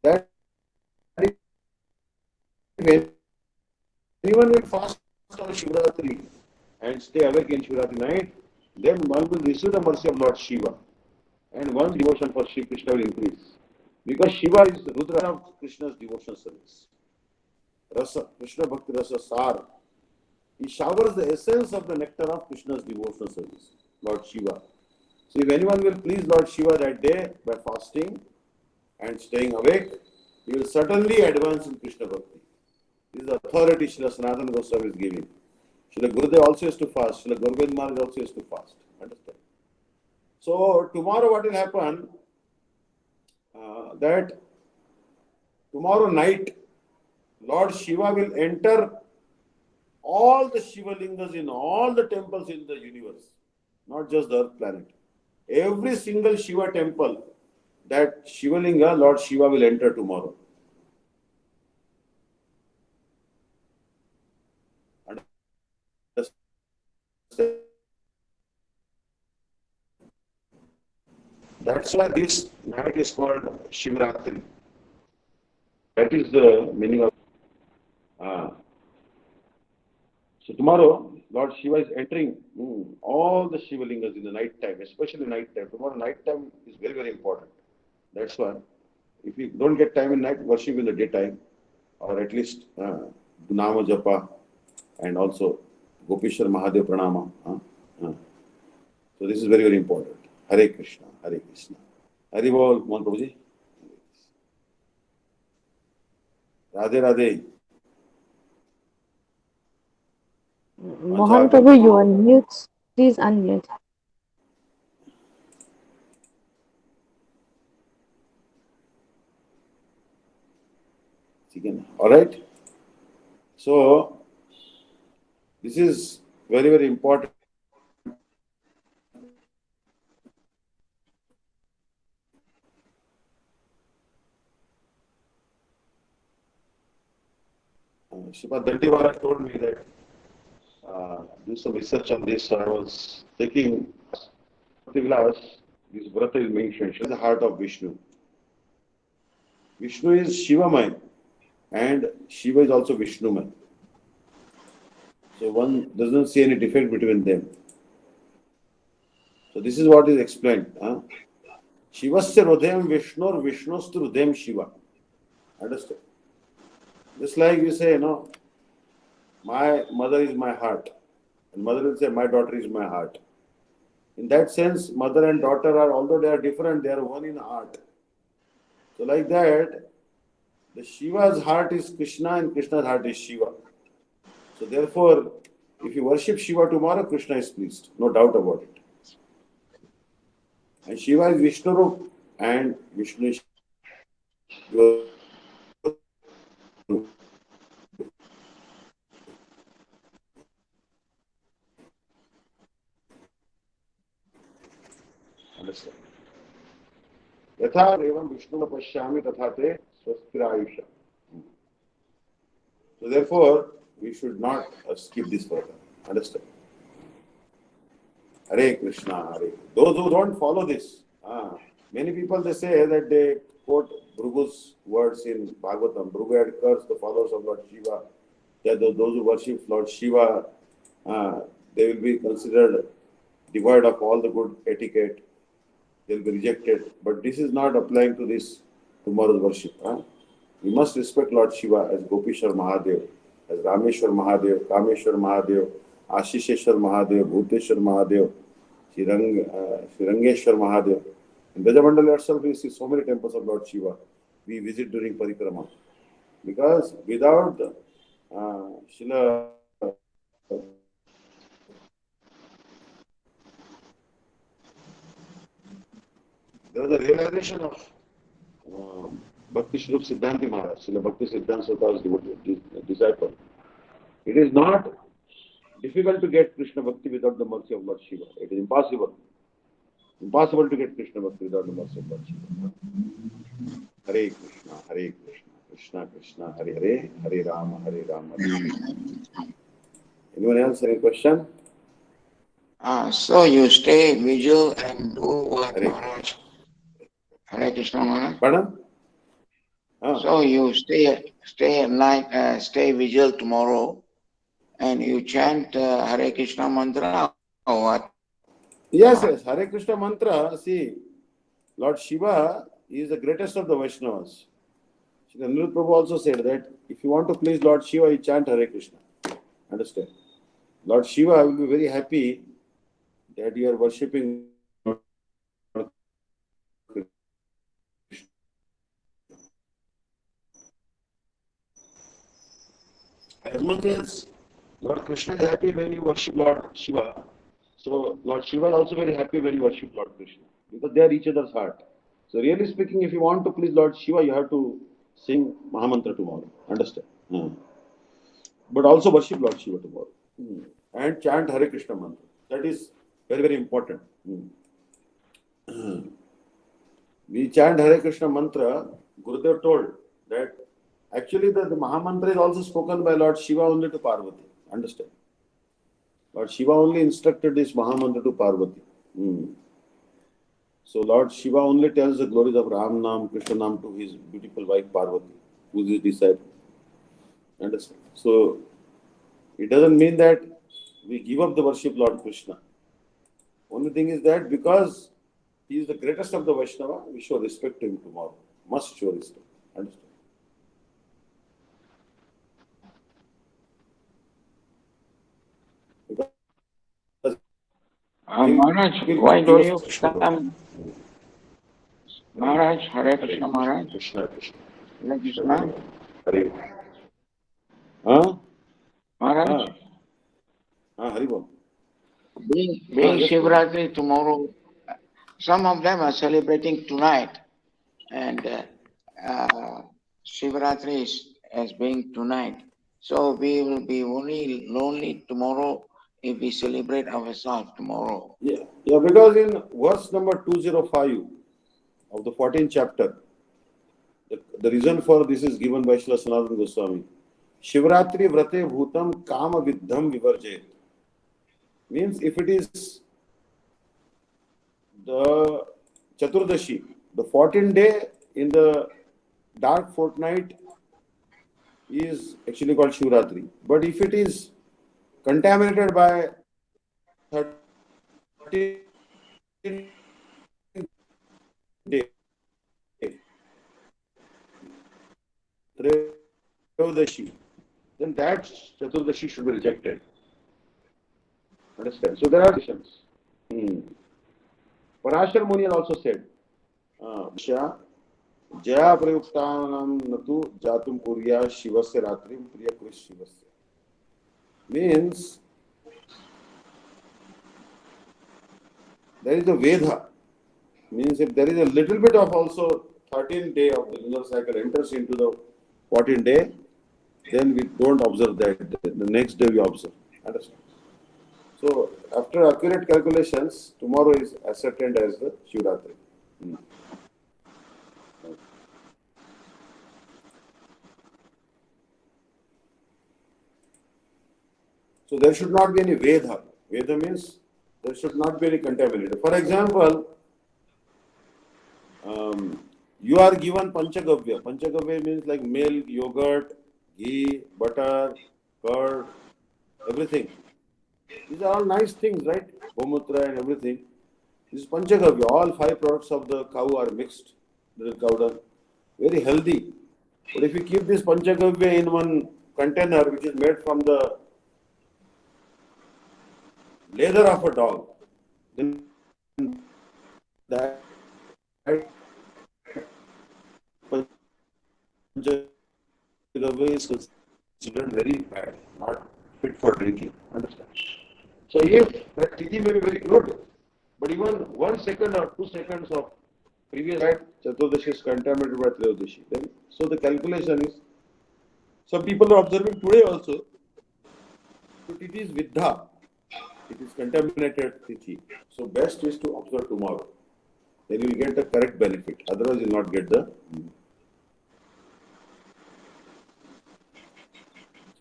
That if anyone will fast on Shivratri and stay awake in Shivratri night, then one will receive the mercy of Lord Shiva, and one's devotion for Shri Krishna will increase. Because Shiva is Rudra of Krishna's devotion service. Rasa, Krishna Bhakti Rasa Sar. He showers the essence of the nectar of Krishna's devotional service, Lord Shiva. So if anyone will please Lord Shiva that day by fasting and staying awake, he will certainly advance in Krishna Bhakti. This is the authority Srila Sanatana Goswami is giving. Srila Gurudev also has to fast. Srila Govind Maharaj also has to fast. Understand? So tomorrow what will happen? That tomorrow night, Lord Shiva will enter all the Shiva lingas in all the temples in the universe, not just the earth planet. Every single Shiva temple, that Shiva linga, Lord Shiva will enter tomorrow. That's why this night is called Shivratri. That is the meaning of. So tomorrow, Lord Shiva is entering all the Shiva lingas in the night time, especially night time. Tomorrow night time is very, very important. That's why if you don't get time in night, worship in the daytime, or at least Nama Japa and also Gopishwar Mahadev Pranama. So this is very, very important. Hare Krishna, Hare Krishna. Hare Bol, Mohan Prabhuji. Radhe Radhe. Mohan Prabhu, you are mute. Please unmute. All right. So this is very, very important. Shrimad Dandiwara told me that do some research on this. So I was taking Vilas, this Vrata is mentioned. She is the heart of Vishnu. Vishnu is Shivamay and Shiva is also Vishnumay. So one doesn't see any defect between them. So this is what is explained. Shivasya Rodhem Vishnur Vishnustu Rodhem Shiva. Understand? Just like you say, my mother is my heart. And mother will say, my daughter is my heart. In that sense, mother and daughter are, although they are different, they are one in heart. So like that, the Shiva's heart is Krishna and Krishna's heart is Shiva. So therefore, if you worship Shiva tomorrow, Krishna is pleased. No doubt about it. And Shiva is Vishnu and Vishnu is Shiva. Understand? यथा एवं विष्णु पश्यामि तथा ते स्वस्थिरायुष. So therefore, we should not skip this further. Understand? Hare Krishna, Hare. Those who don't follow this, many people they say that they quote Bhrugu's words in Bhagavatam. Bhrugu had cursed the followers of Lord Shiva. That those who worship Lord Shiva, they will be considered devoid of all the good etiquette. They will be rejected. But this is not applying to this tomorrow's worship. We must respect Lord Shiva as Gopishwar Mahadev, as Rameshwar Mahadev, Kameshwar Mahadev, Ashisheshwar Mahadev, Bhuteshwar Mahadev, Shirangeshwar Mahadev. In Brajamandala itself, we see so many temples of Lord Shiva. We visit during Parikrama. Because without Shila, there was a realization of Bhakti Shrup Siddhanti Maharaj, Srila Bhakti Siddhanta Sarkar's disciple. It is not difficult to get Krishna Bhakti without the mercy of Lord Shiva. It is impossible. Impossible to get Krishna Bhakti without the mercy of Lord Shiva. Hare Krishna, Hare Krishna, Krishna Krishna, Hare Hare, Hare Rama, Hare Rama. Anyone else any question? So you stay vigil and do what, Hare. Maharaj? Hare Krishna, Maharaj. Pardon? So you stay at night, stay vigil tomorrow, and you chant Hare Krishna mantra or what? Yes, yes. Hare Krishna mantra. See, Lord Shiva is the greatest of the Vaishnavas. Shri Aniruddha Prabhu also said that if you want to please Lord Shiva, you chant Hare Krishna. Understand? Lord Shiva will be very happy that you are worshipping Lord Krishna. As much as Lord Krishna is happy when you worship Lord Shiva, so Lord Shiva is also very happy when you worship Lord Krishna, because they are each other's heart. So really speaking, if you want to please Lord Shiva, you have to sing Mahamantra tomorrow. Understand? But also worship Lord Shiva tomorrow. And chant Hare Krishna mantra. That is very, very important. We chant Hare Krishna mantra. Gurudev told that actually the Mahamantra is also spoken by Lord Shiva only to Parvati. Understand? Lord Shiva only instructed this Mahamantra to Parvati. So Lord Shiva only tells the glories of Ram Nam, Krishna Nam to his beautiful wife Parvati, who is his disciple. Understand? So it doesn't mean that we give up the worship Lord Krishna. Only thing is that because he is the greatest of the Vaishnava, we show respect to him tomorrow. Must show respect. Understand? Because Maharaj, he will why give don't us you Krishna. come? Maharaj, Hare Krishna, Maharaj. Krishna, Krishna. Hare Krishna. Hare. Huh? Maharaj, Haribol. being Yes, Shivratri tomorrow, some of them are celebrating tonight, and Shivratri is as being tonight. So we will be only lonely tomorrow if we celebrate ourselves tomorrow. Yeah, because in verse number 205 of the 14th chapter, the reason for this is given by Srila Sanatana Goswami. Shivratri vrate bhutam kama vidham vivarjayet. Means if it is the Chaturdashi, the 14th day in the dark fortnight is actually called Shivratri. But if it is contaminated by 13 day, Trayodashi, then that Chaturdashi should be rejected. Understand? So there are conditions. Parashar Muni has also said, Jaya Prayuktanam Natu Jatum Kurya Shivasya Ratrim Priya Krish Shivasya. Means there is a Veda. Means if there is a little bit of also 13th day of the lunar cycle enters into the 14th day, then we don't observe that. The next day we observe. Understand? So after accurate calculations, tomorrow is ascertained as the Shivratri. So there should not be any Veda. Veda means there should not be any contaminated. For example, you are given Panchagavya. Panchagavya means like milk, yogurt, ghee, butter, curd, everything. These are all nice things, right? Gomutra and everything. This is Panchagavya. All 5 products of the cow are mixed. The cow dung. Very healthy. But if you keep this Panchagavya in one container which is made from the leather of a dog, then that Panchagavya is considered very bad, not fit for drinking. Understand? So if that TG may be very good, but even 1 second or 2 seconds of previous night Chaturdashi is contaminated by Trayodashi, then so the calculation is, some people are observing today also, but it is Vidha, it is contaminated Tithi. So best is to observe tomorrow. Then you will get the correct benefit. Otherwise you will not get the.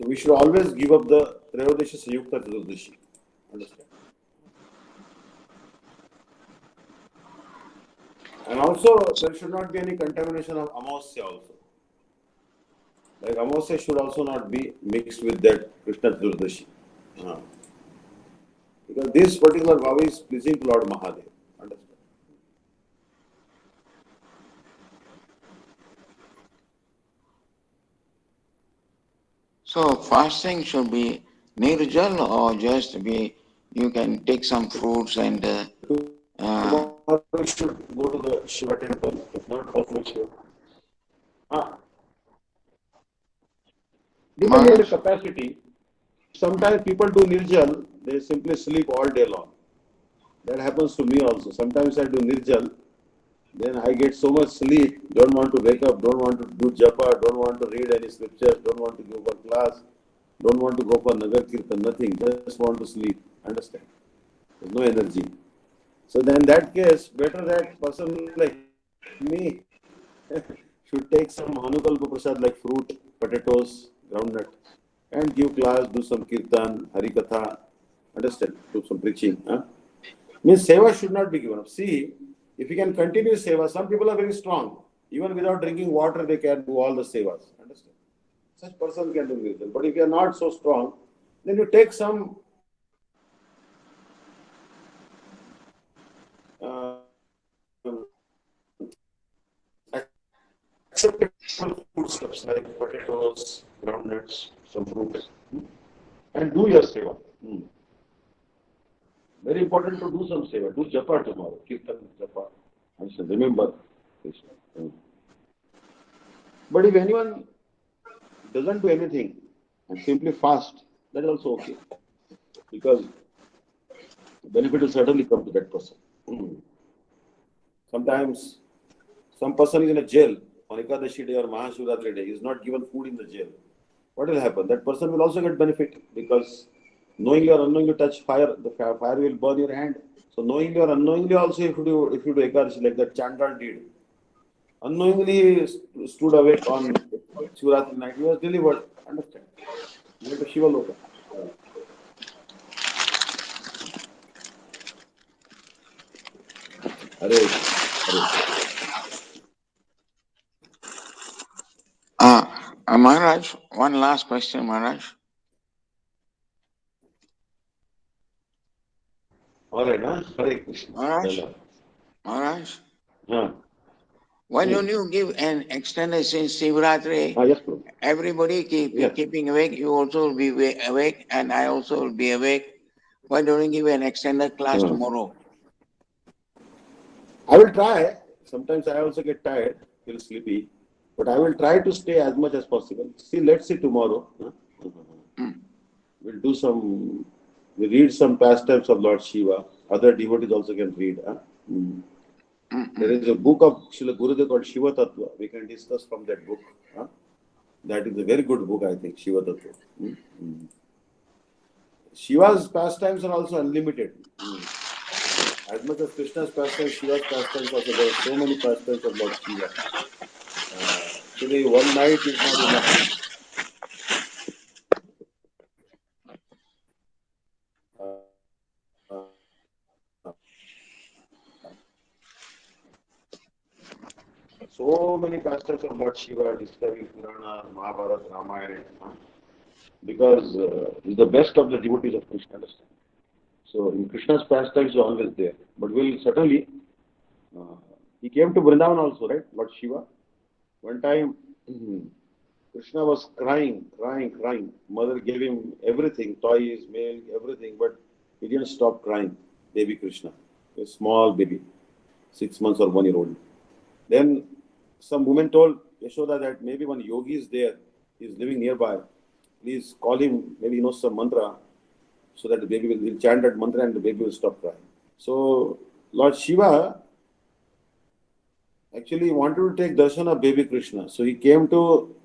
So we should always give up the Trayodasha Sayukta Chaturdashi. Understand? And also, there should not be any contamination of Amavasya also. Like Amavasya should also not be mixed with that Krishna Chaturdashi. Because this particular vow is pleasing to Lord Mahadev. Understand? So fasting should be nirjal or just be, you can take some fruits and Tomorrow we should go to the Shiva temple, if not also Shiva. Depending on the capacity, sometimes people do nirjal, they simply sleep all day long. That happens to me also. Sometimes I do nirjal, then I get so much sleep, don't want to wake up, don't want to do japa, don't want to read any scriptures, don't want to go for class, don't want to go for Nagar Kirtan, nothing, just want to sleep. Understand? There's no energy. So then in that case, better that person like me should take some Hanukalpa Prasad like fruit, potatoes, groundnut, and give class, do some kirtan, harikatha, understand, do some preaching. Means seva should not be given up. See, if you can continue seva, some people are very strong. Even without drinking water, they can do all the sevas. Understand? Such person can do miracles. But if you are not so strong, then you take some acceptable foodstuffs like potatoes, groundnuts, some fruits, and do your seva. Very important to do some seva. Do japa tomorrow. Kirtan, japa. And remember Krishna. But if anyone doesn't do anything and simply fast, that is also okay. Because benefit will certainly come to that person. Sometimes some person is in a jail on Ekadashi day or Mahashivratri day, is not given food in the jail. What will happen? That person will also get benefit because knowingly or unknowingly touch fire, the fire will burn your hand. So knowingly or unknowingly also if you do Ekadashi like that Chandal did, unknowingly stood awake on Shivratri night, he was delivered. Understand? He went to Shiva Loka. Maharaj, one last question, Maharaj. All right, huh? Hare Krishna. Maharaj, Huh. why don't you give an extended since Shivratri? Yes, bro. Everybody keeping awake, you also will be awake, and I also will be awake. Why don't you give an extended class tomorrow? I will try. Sometimes I also get tired, feel sleepy, but I will try to stay as much as possible. Let's see tomorrow. We'll read some pastimes of Lord Shiva. Other devotees also can read. There is a book of Srila Gurudev called Shiva Tattva. We can discuss from that book. That is a very good book, I think, Shiva Tattva. Shiva's pastimes are also unlimited. As much as Krishna's pastimes, Shiva's pastimes also, there are so many pastimes of Lord Shiva. Actually, one night is not enough. So many pastimes of Lord Shiva, discovering Purana, Mahabharata, Ramayana, because he's the best of the devotees of Krishna. Understand? So in Krishna's pastimes are always there. But we'll certainly, he came to Vrindavan also, right? Lord Shiva. One time, Krishna was crying. Mother gave him everything, toys, milk, everything, but he didn't stop crying. Baby Krishna, a small baby, 6 months or 1 year old. Then some woman told Yashoda that maybe one yogi is there, he is living nearby. Please call him, maybe he knows some mantra, so that the baby will chant that mantra and the baby will stop crying. So Lord Shiva actually wanted to take darshan of baby Krishna. So he came to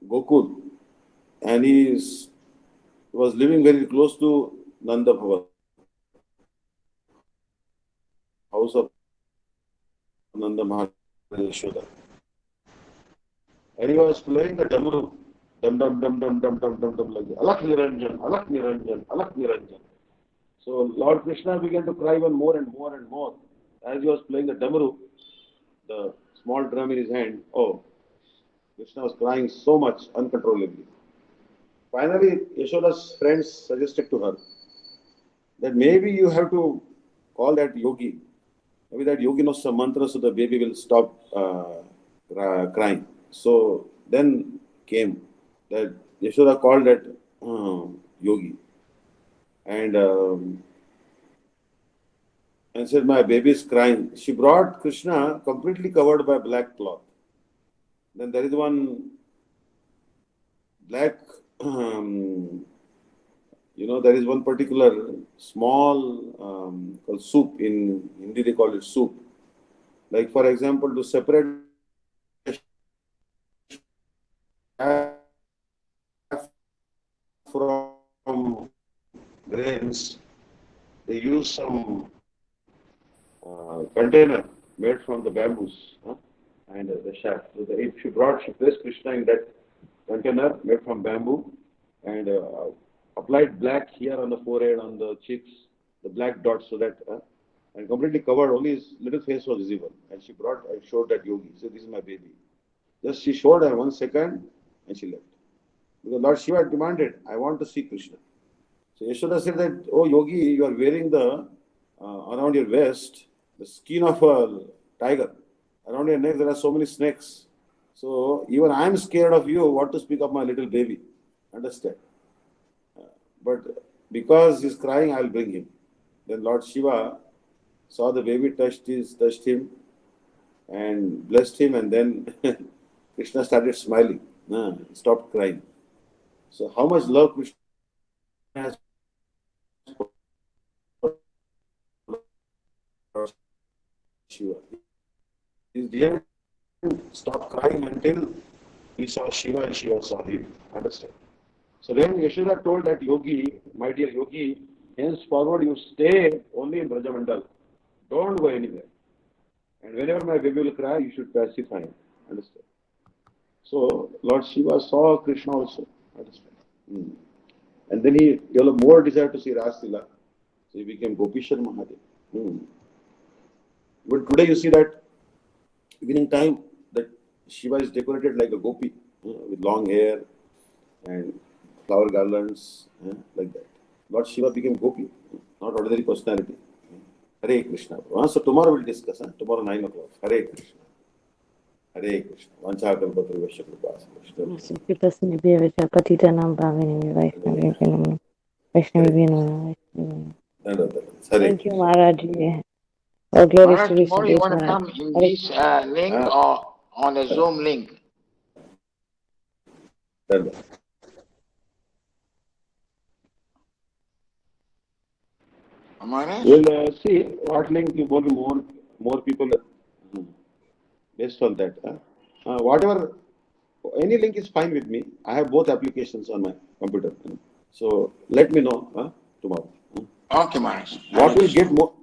Gokul and he was living very close to Nanda Bhavan, house of Nanda Maharaj Yashoda. And he was playing the Damru dum dum dum dum dum dum dum dum like that. Alak Niranjan, Alak Niranjan, Alak Niranjan. So Lord Krishna began to cry even more and more and more. As he was playing the damaru, the small drum in his hand, oh, Krishna was crying so much uncontrollably. Finally, Yashoda's friends suggested to her that maybe you have to call that yogi. Maybe that yogi knows some mantra so the baby will stop crying. So then came that Yashoda called that yogi and and said, "My baby is crying." She brought Krishna completely covered by black cloth. Then there is one black, there is one particular small called soup. In Hindi they call it soup. Like for example, to separate from grains, they use some container made from the bamboos and the shaft. So she placed Krishna in that container made from bamboo and applied black here on the forehead, on the cheeks, the black dots, so that and completely covered. Only his little face was visible. And she brought and showed that yogi. So this is my baby. Just she showed her 1 second and she left. Because Lord Shiva demanded, I want to see Krishna. So Yashoda said that, oh yogi, you are wearing the around your waist the skin of a tiger. Around your neck there are so many snakes. So even I am scared of you. What to speak of my little baby? Understand? But because he's crying, I will bring him. Then Lord Shiva saw the baby, touched him, and blessed him, and then Krishna started smiling. Stopped crying. So how much love Krishna has for Lord Shiva. He didn't stop crying until he saw Shiva and Shiva saw him. Understand? So then Yashoda told that yogi, my dear yogi, henceforward you stay only in Brajamandal. Don't go anywhere. And whenever my baby will cry, you should pacify him. Understand? So Lord Shiva saw Krishna also. Understand? And then he developed more desire to see Rasila. So he became Gopishar Mahadev. But today you see that evening time that Shiva is decorated like a gopi with long hair and flower garlands like that. Lord Shiva became gopi, not ordinary personality. Hare Krishna. So tomorrow we'll discuss. Tomorrow 9 o'clock. Hare Krishna. Hare Krishna. Vanchakalpatra Vishnu Thank you, Maharaj. All glories Maharaj, to tomorrow you Vishnu want to Maharaj. come in this link or on a Zoom link? Maharaj? We'll see what link you want more people based on that. Whatever, any link is fine with me. I have both applications on my computer. So let me know tomorrow. Okay, Maharaj. What will get more?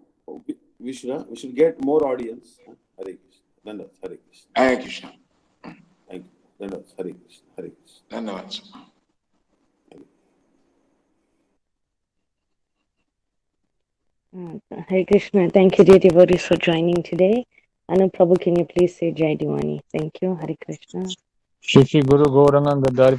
We should get more audience. Hare Krishna. Dandavat. Hare Krishna. Hare Krishna. Thank you. Dandavat. Hare Krishna. Hare Krishna. Dhanyavad. Hare Krishna. Thank you, dear devotees, for joining today. Anu Prabhu, can you please say Jai Diwani? Thank you. Hare Krishna. Shri Guru Gauranga Gadari